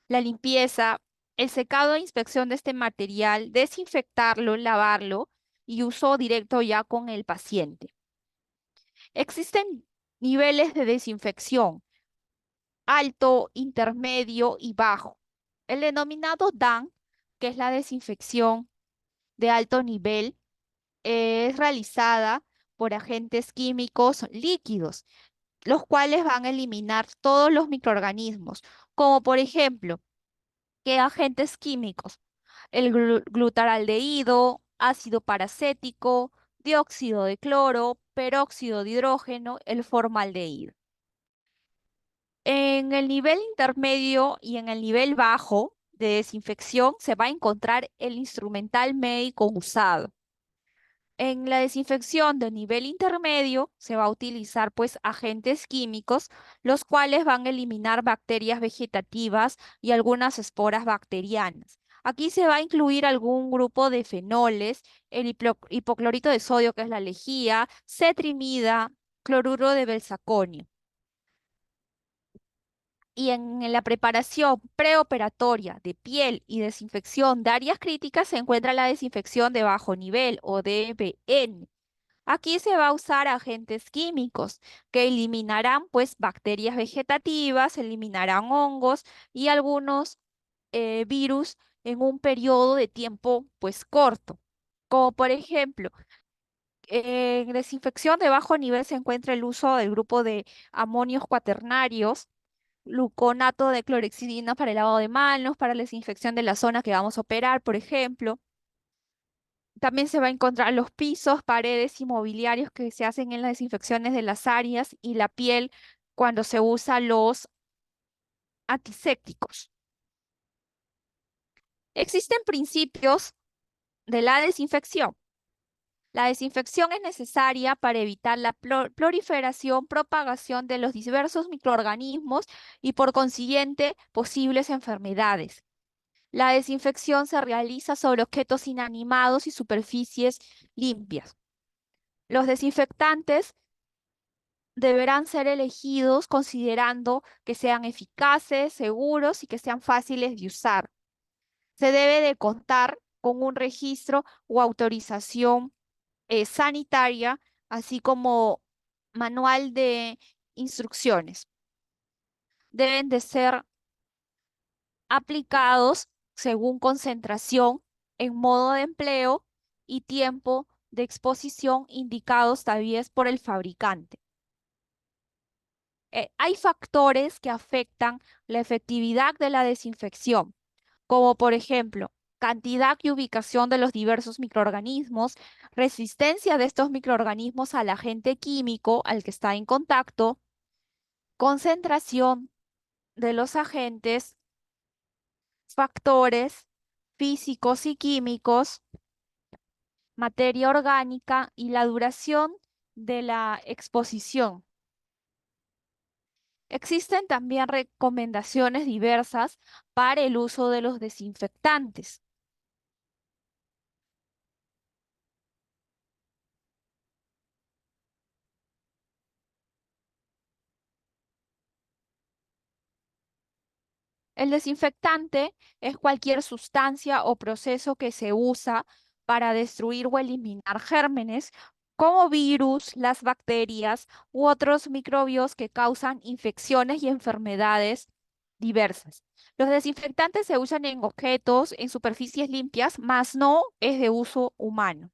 La limpieza, el secado e inspección de este material, desinfectarlo, lavarlo y uso directo ya con el paciente. Existen niveles de desinfección, alto, intermedio y bajo. El denominado DAN, que es la desinfección de alto nivel, es realizada por agentes químicos líquidos, los cuales van a eliminar todos los microorganismos, como por ejemplo, ¿qué agentes químicos? El glutaraldehído, ácido paracético, dióxido de cloro, peróxido de hidrógeno, el formaldehído. En el nivel intermedio y en el nivel bajo de desinfección se va a encontrar el instrumental médico usado. En la desinfección de nivel intermedio se va a utilizar pues agentes químicos, los cuales van a eliminar bacterias vegetativas y algunas esporas bacterianas. Aquí se va a incluir algún grupo de fenoles, el hipoclorito de sodio, que es la lejía, cetrimida, cloruro de benzalconio. Y en la preparación preoperatoria de piel y desinfección de áreas críticas se encuentra la desinfección de bajo nivel o DBN. Aquí se va a usar agentes químicos que eliminarán pues bacterias vegetativas, eliminarán hongos y algunos virus en un periodo de tiempo pues corto. Como por ejemplo, en desinfección de bajo nivel se encuentra el uso del grupo de amonios cuaternarios, gluconato de clorexidina para el lavado de manos, para la desinfección de la zona que vamos a operar, por ejemplo. También se va a encontrar los pisos, paredes y mobiliarios que se hacen en las desinfecciones de las áreas y la piel cuando se usan los antisépticos. Existen principios de la desinfección. La desinfección es necesaria para evitar la proliferación, propagación de los diversos microorganismos y por consiguiente posibles enfermedades. La desinfección se realiza sobre objetos inanimados y superficies limpias. Los desinfectantes deberán ser elegidos considerando que sean eficaces, seguros y que sean fáciles de usar. Se debe de contar con un registro o autorización sanitaria, así como manual de instrucciones. Deben de ser aplicados según concentración, en modo de empleo y tiempo de exposición indicados tal vez por el fabricante. Hay factores que afectan la efectividad de la desinfección, como por ejemplo, cantidad y ubicación de los diversos microorganismos, resistencia de estos microorganismos al agente químico al que está en contacto, concentración de los agentes, factores físicos y químicos, materia orgánica y la duración de la exposición. Existen también recomendaciones diversas para el uso de los desinfectantes. El desinfectante es cualquier sustancia o proceso que se usa para destruir o eliminar gérmenes como virus, las bacterias u otros microbios que causan infecciones y enfermedades diversas. Los desinfectantes se usan en objetos, en superficies limpias, mas no es de uso humano.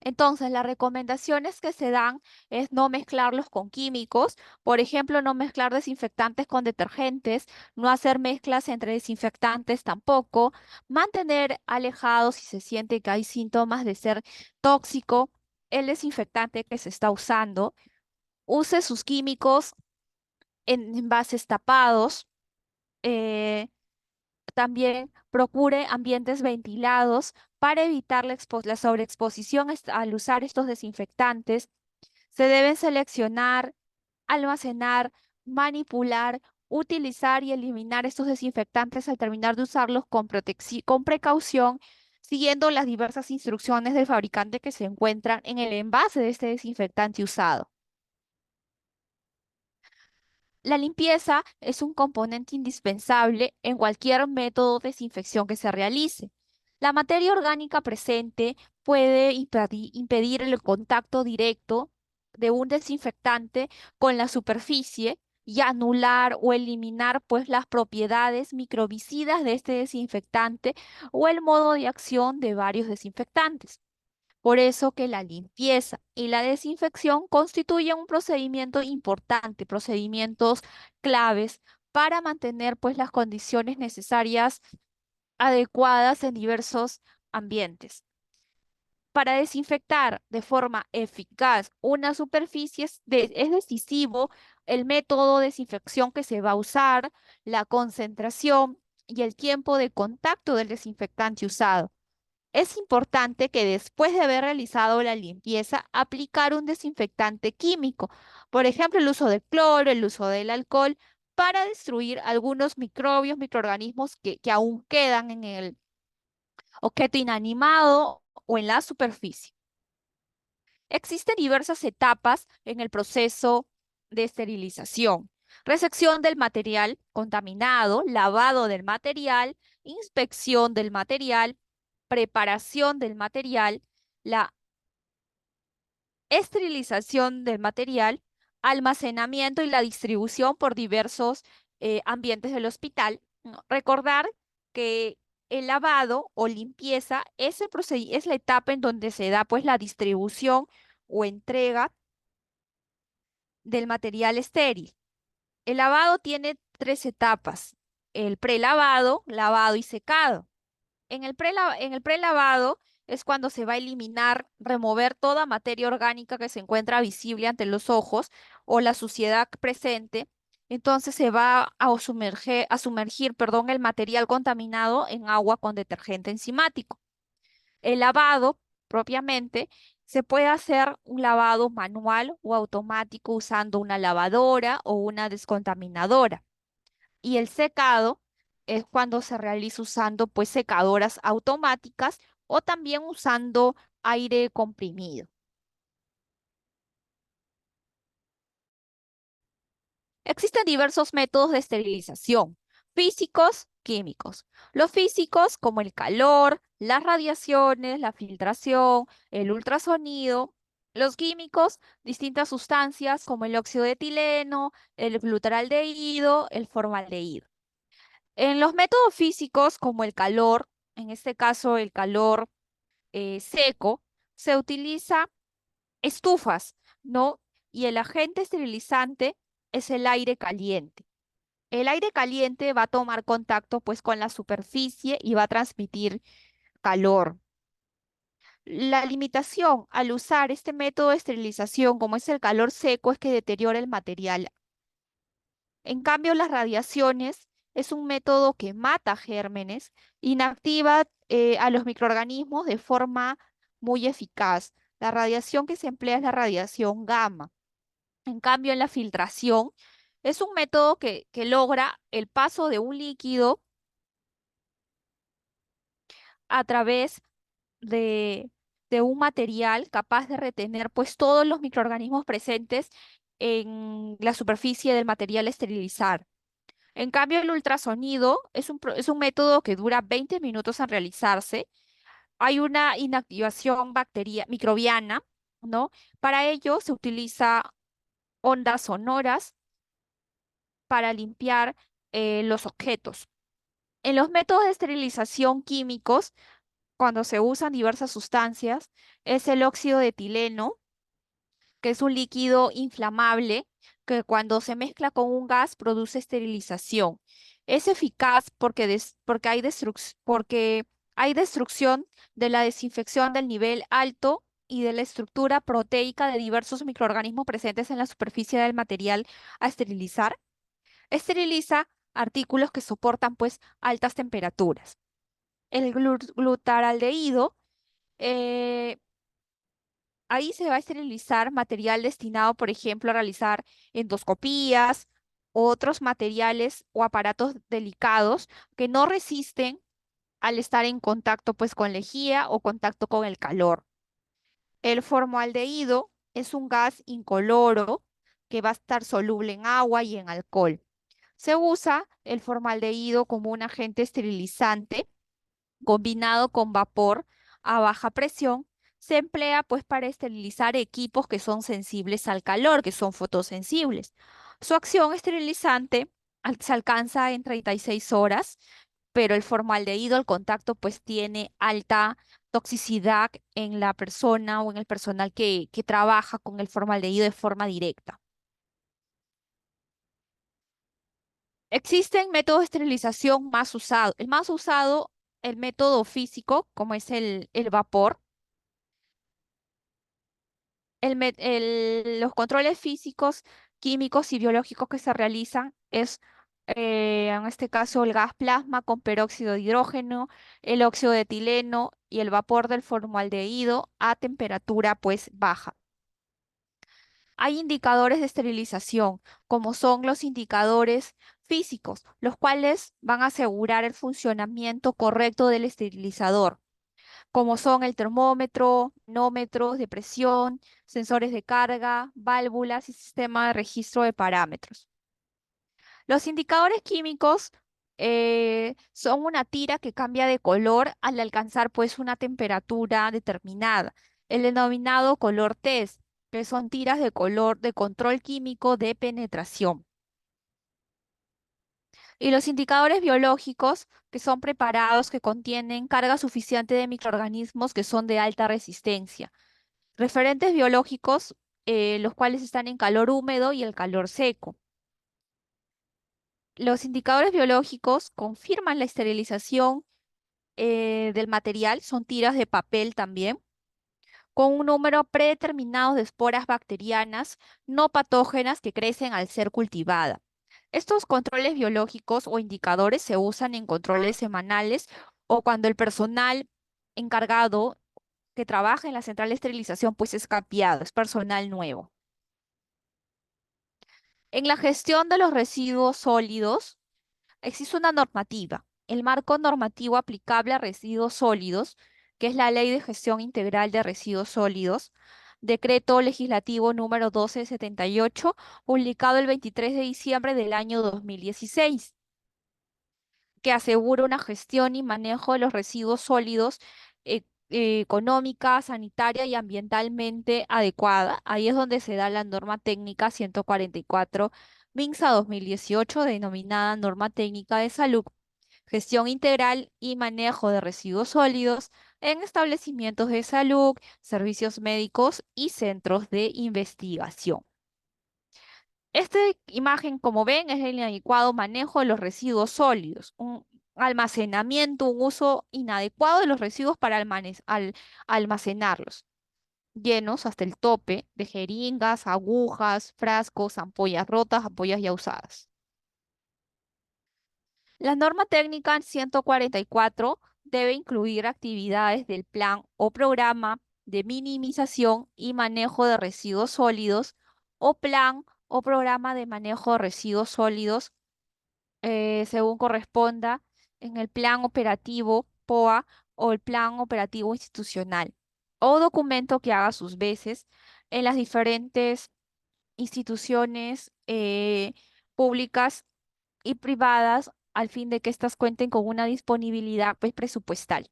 Entonces, las recomendaciones que se dan es no mezclarlos con químicos, por ejemplo, no mezclar desinfectantes con detergentes, no hacer mezclas entre desinfectantes tampoco, mantener alejados si se siente que hay síntomas de ser tóxico el desinfectante que se está usando, use sus químicos en envases tapados. eh, También procure ambientes ventilados para evitar la sobreexposición al usar estos desinfectantes. Se deben seleccionar, almacenar, manipular, utilizar y eliminar estos desinfectantes al terminar de usarlos con precaución, siguiendo las diversas instrucciones del fabricante que se encuentran en el envase de este desinfectante usado. La limpieza es un componente indispensable en cualquier método de desinfección que se realice. La materia orgánica presente puede impedir el contacto directo de un desinfectante con la superficie y anular o eliminar pues las propiedades microbicidas de este desinfectante o el modo de acción de varios desinfectantes. Por eso que la limpieza y la desinfección constituyen un procedimiento importante, procedimientos claves para mantener pues las condiciones necesarias adecuadas en diversos ambientes. Para desinfectar de forma eficaz una superficie es decisivo el método de desinfección que se va a usar, la concentración y el tiempo de contacto del desinfectante usado. Es importante que después de haber realizado la limpieza, aplicar un desinfectante químico, por ejemplo, el uso del cloro, el uso del alcohol, para destruir algunos microbios, microorganismos que aún quedan en el objeto inanimado o en la superficie. Existen diversas etapas en el proceso de esterilización. Resección del material contaminado, lavado del material, inspección del material, preparación del material, la esterilización del material, almacenamiento y la distribución por diversos ambientes del hospital, ¿no? Recordar que el lavado o limpieza es, es la etapa en donde se da pues la distribución o entrega del material estéril. El lavado tiene tres etapas: el prelavado, lavado y secado. En el prelavado es cuando se va a eliminar, remover toda materia orgánica que se encuentra visible ante los ojos o la suciedad presente. Entonces se va a sumergir, perdón, el material contaminado en agua con detergente enzimático. El lavado, propiamente, se puede hacer un lavado manual o automático usando una lavadora o una descontaminadora. Y el secado es cuando se realiza usando pues secadoras automáticas o también usando aire comprimido. Existen diversos métodos de esterilización, físicos, químicos. Los físicos, como el calor, las radiaciones, la filtración, el ultrasonido. Los químicos, distintas sustancias como el óxido de etileno, el glutaraldehído, el formaldehído. En los métodos físicos, como el calor, en este caso el calor seco, se utiliza estufas, ¿no? Y el agente esterilizante es el aire caliente. El aire caliente va a tomar contacto pues con la superficie y va a transmitir calor. La limitación al usar este método de esterilización, como es el calor seco, es que deteriora el material. En cambio, las radiaciones es un método que mata gérmenes, inactiva a los microorganismos de forma muy eficaz. La radiación que se emplea es la radiación gamma. En cambio, en la filtración es un método que logra el paso de un líquido a través de, de un material capaz de retener pues todos los microorganismos presentes en la superficie del material a esterilizar. En cambio, el ultrasonido es un método que dura 20 minutos en realizarse. Hay una inactivación microbiana, ¿no? Para ello se utiliza ondas sonoras para limpiar los objetos. En los métodos de esterilización químicos, cuando se usan diversas sustancias, es el óxido de etileno, que es un líquido inflamable que cuando se mezcla con un gas produce esterilización. Es eficaz porque hay destrucción de la desinfección del nivel alto y de la estructura proteica de diversos microorganismos presentes en la superficie del material a esterilizar. Esteriliza artículos que soportan pues altas temperaturas. El glutaraldehído, eh, ahí se va a esterilizar material destinado, por ejemplo, a realizar endoscopías, otros materiales o aparatos delicados que no resisten al estar en contacto pues con lejía o contacto con el calor. El formaldehído es un gas incoloro que va a estar soluble en agua y en alcohol. Se usa el formaldehído como un agente esterilizante combinado con vapor a baja presión. Se emplea pues para esterilizar equipos que son sensibles al calor, que son fotosensibles. Su acción esterilizante se alcanza en 36 horas, pero el formaldehído, el contacto pues tiene alta toxicidad en la persona o en el personal que trabaja con el formaldehído de forma directa. Existen métodos de esterilización más usados. El más usado, el método físico, como es el vapor. Los controles físicos, químicos y biológicos que se realizan es En este caso el gas plasma con peróxido de hidrógeno, el óxido de etileno y el vapor del formaldehído a temperatura pues baja. Hay indicadores de esterilización, como son los indicadores físicos, los cuales van a asegurar el funcionamiento correcto del esterilizador, como son el termómetro, manómetros de presión, sensores de carga, válvulas y sistema de registro de parámetros. Los indicadores químicos son una tira que cambia de color al alcanzar pues una temperatura determinada, el denominado color test, que son tiras de color de control químico de penetración. Y los indicadores biológicos, que son preparados que contienen carga suficiente de microorganismos que son de alta resistencia. Referentes biológicos, los cuales están en calor húmedo y el calor seco. Los indicadores biológicos confirman la esterilización del material, son tiras de papel también, con un número predeterminado de esporas bacterianas no patógenas que crecen al ser cultivada. Estos controles biológicos o indicadores se usan en controles semanales o cuando el personal encargado que trabaja en la central de esterilización pues es capeado, es personal nuevo. En la gestión de los residuos sólidos, existe una normativa, el marco normativo aplicable a residuos sólidos, que es la Ley de Gestión Integral de Residuos Sólidos, decreto legislativo número 1278, publicado el 23 de diciembre del año 2016, que asegura una gestión y manejo de los residuos sólidos económica, sanitaria y ambientalmente adecuada. Ahí es donde se da la norma técnica 144 MINSA 2018, denominada Norma Técnica de Salud, Gestión Integral y Manejo de Residuos Sólidos en establecimientos de salud, servicios médicos y centros de investigación. Esta imagen, como ven, es el inadecuado manejo de los residuos sólidos, un almacenamiento, un uso inadecuado de los residuos para almacenarlos, llenos hasta el tope de jeringas, agujas, frascos, ampollas rotas, ampollas ya usadas. La norma técnica 144 debe incluir actividades del plan o programa de minimización y manejo de residuos sólidos o plan o programa de manejo de residuos sólidos según corresponda en el plan operativo POA o el plan operativo institucional o documento que haga sus veces en las diferentes instituciones públicas y privadas al fin de que éstas cuenten con una disponibilidad pues, presupuestal.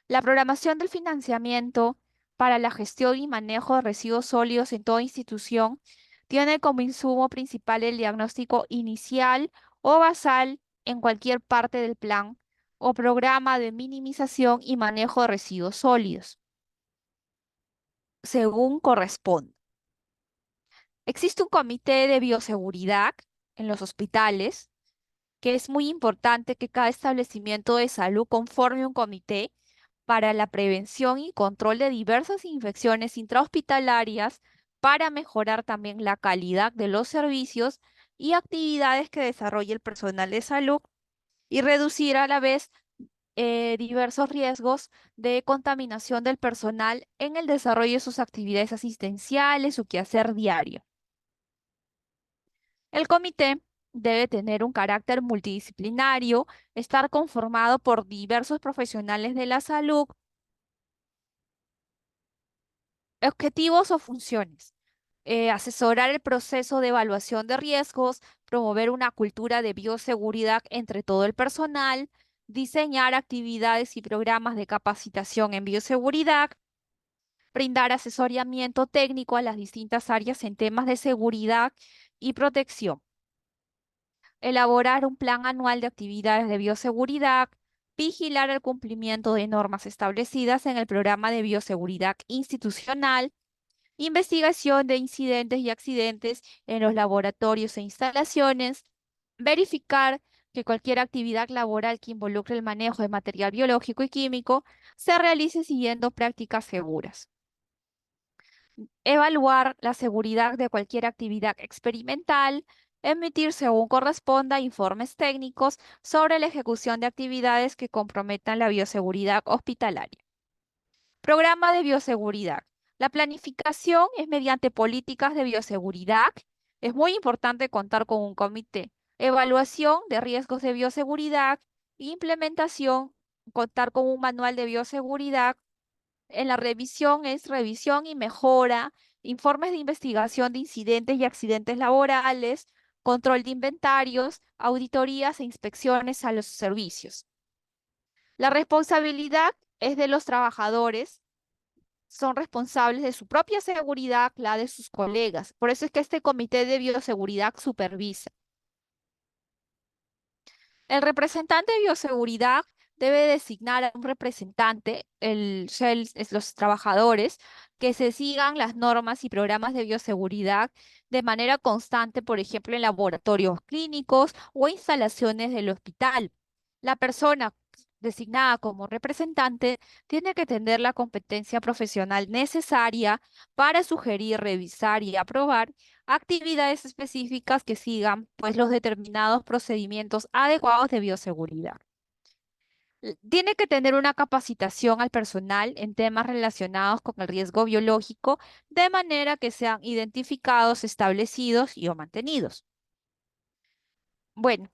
La programación del financiamiento para la gestión y manejo de residuos sólidos en toda institución tiene como insumo principal el diagnóstico inicial o basal en cualquier parte del plan o programa de minimización y manejo de residuos sólidos, según corresponda. Existe un comité de bioseguridad en los hospitales, que es muy importante que cada establecimiento de salud conforme un comité para la prevención y control de diversas infecciones intrahospitalarias para mejorar también la calidad de los servicios y actividades que desarrolla el personal de salud y reducir a la vez diversos riesgos de contaminación del personal en el desarrollo de sus actividades asistenciales, su quehacer diario. El comité debe tener un carácter multidisciplinario, estar conformado por diversos profesionales de la salud, objetivos o funciones. Asesorar el proceso de evaluación de riesgos, promover una cultura de bioseguridad entre todo el personal, diseñar actividades y programas de capacitación en bioseguridad, brindar asesoramiento técnico a las distintas áreas en temas de seguridad y protección, elaborar un plan anual de actividades de bioseguridad, vigilar el cumplimiento de normas establecidas en el programa de bioseguridad institucional, investigación de incidentes y accidentes en los laboratorios e instalaciones, verificar que cualquier actividad laboral que involucre el manejo de material biológico y químico se realice siguiendo prácticas seguras. Evaluar la seguridad de cualquier actividad experimental, emitir según corresponda informes técnicos sobre la ejecución de actividades que comprometan la bioseguridad hospitalaria. Programa de bioseguridad. La planificación es mediante políticas de bioseguridad. Es muy importante contar con un comité. Evaluación de riesgos de bioseguridad. Implementación, contar con un manual de bioseguridad. En la revisión es revisión y mejora, informes de investigación de incidentes y accidentes laborales, control de inventarios, auditorías e inspecciones a los servicios. La responsabilidad es de los trabajadores, son responsables de su propia seguridad, la de sus colegas. Por eso es que este comité de bioseguridad supervisa. El representante de bioseguridad debe designar a un representante, es los trabajadores, que se sigan las normas y programas de bioseguridad de manera constante, por ejemplo, en laboratorios clínicos o instalaciones del hospital. La persona designada como representante tiene que tener la competencia profesional necesaria para sugerir, revisar y aprobar actividades específicas que sigan pues los determinados procedimientos adecuados de bioseguridad. Tiene que tener una capacitación al personal en temas relacionados con el riesgo biológico, de manera que sean identificados, establecidos y o mantenidos. Bueno,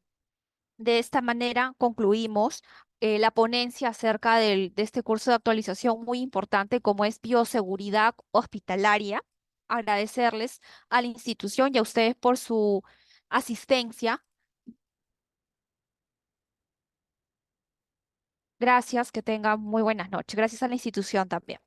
de esta manera concluimos la ponencia acerca de este curso de actualización muy importante como es bioseguridad hospitalaria. Agradecerles a la institución y a ustedes por su asistencia. Gracias, que tengan muy buenas noches. Gracias a la institución también.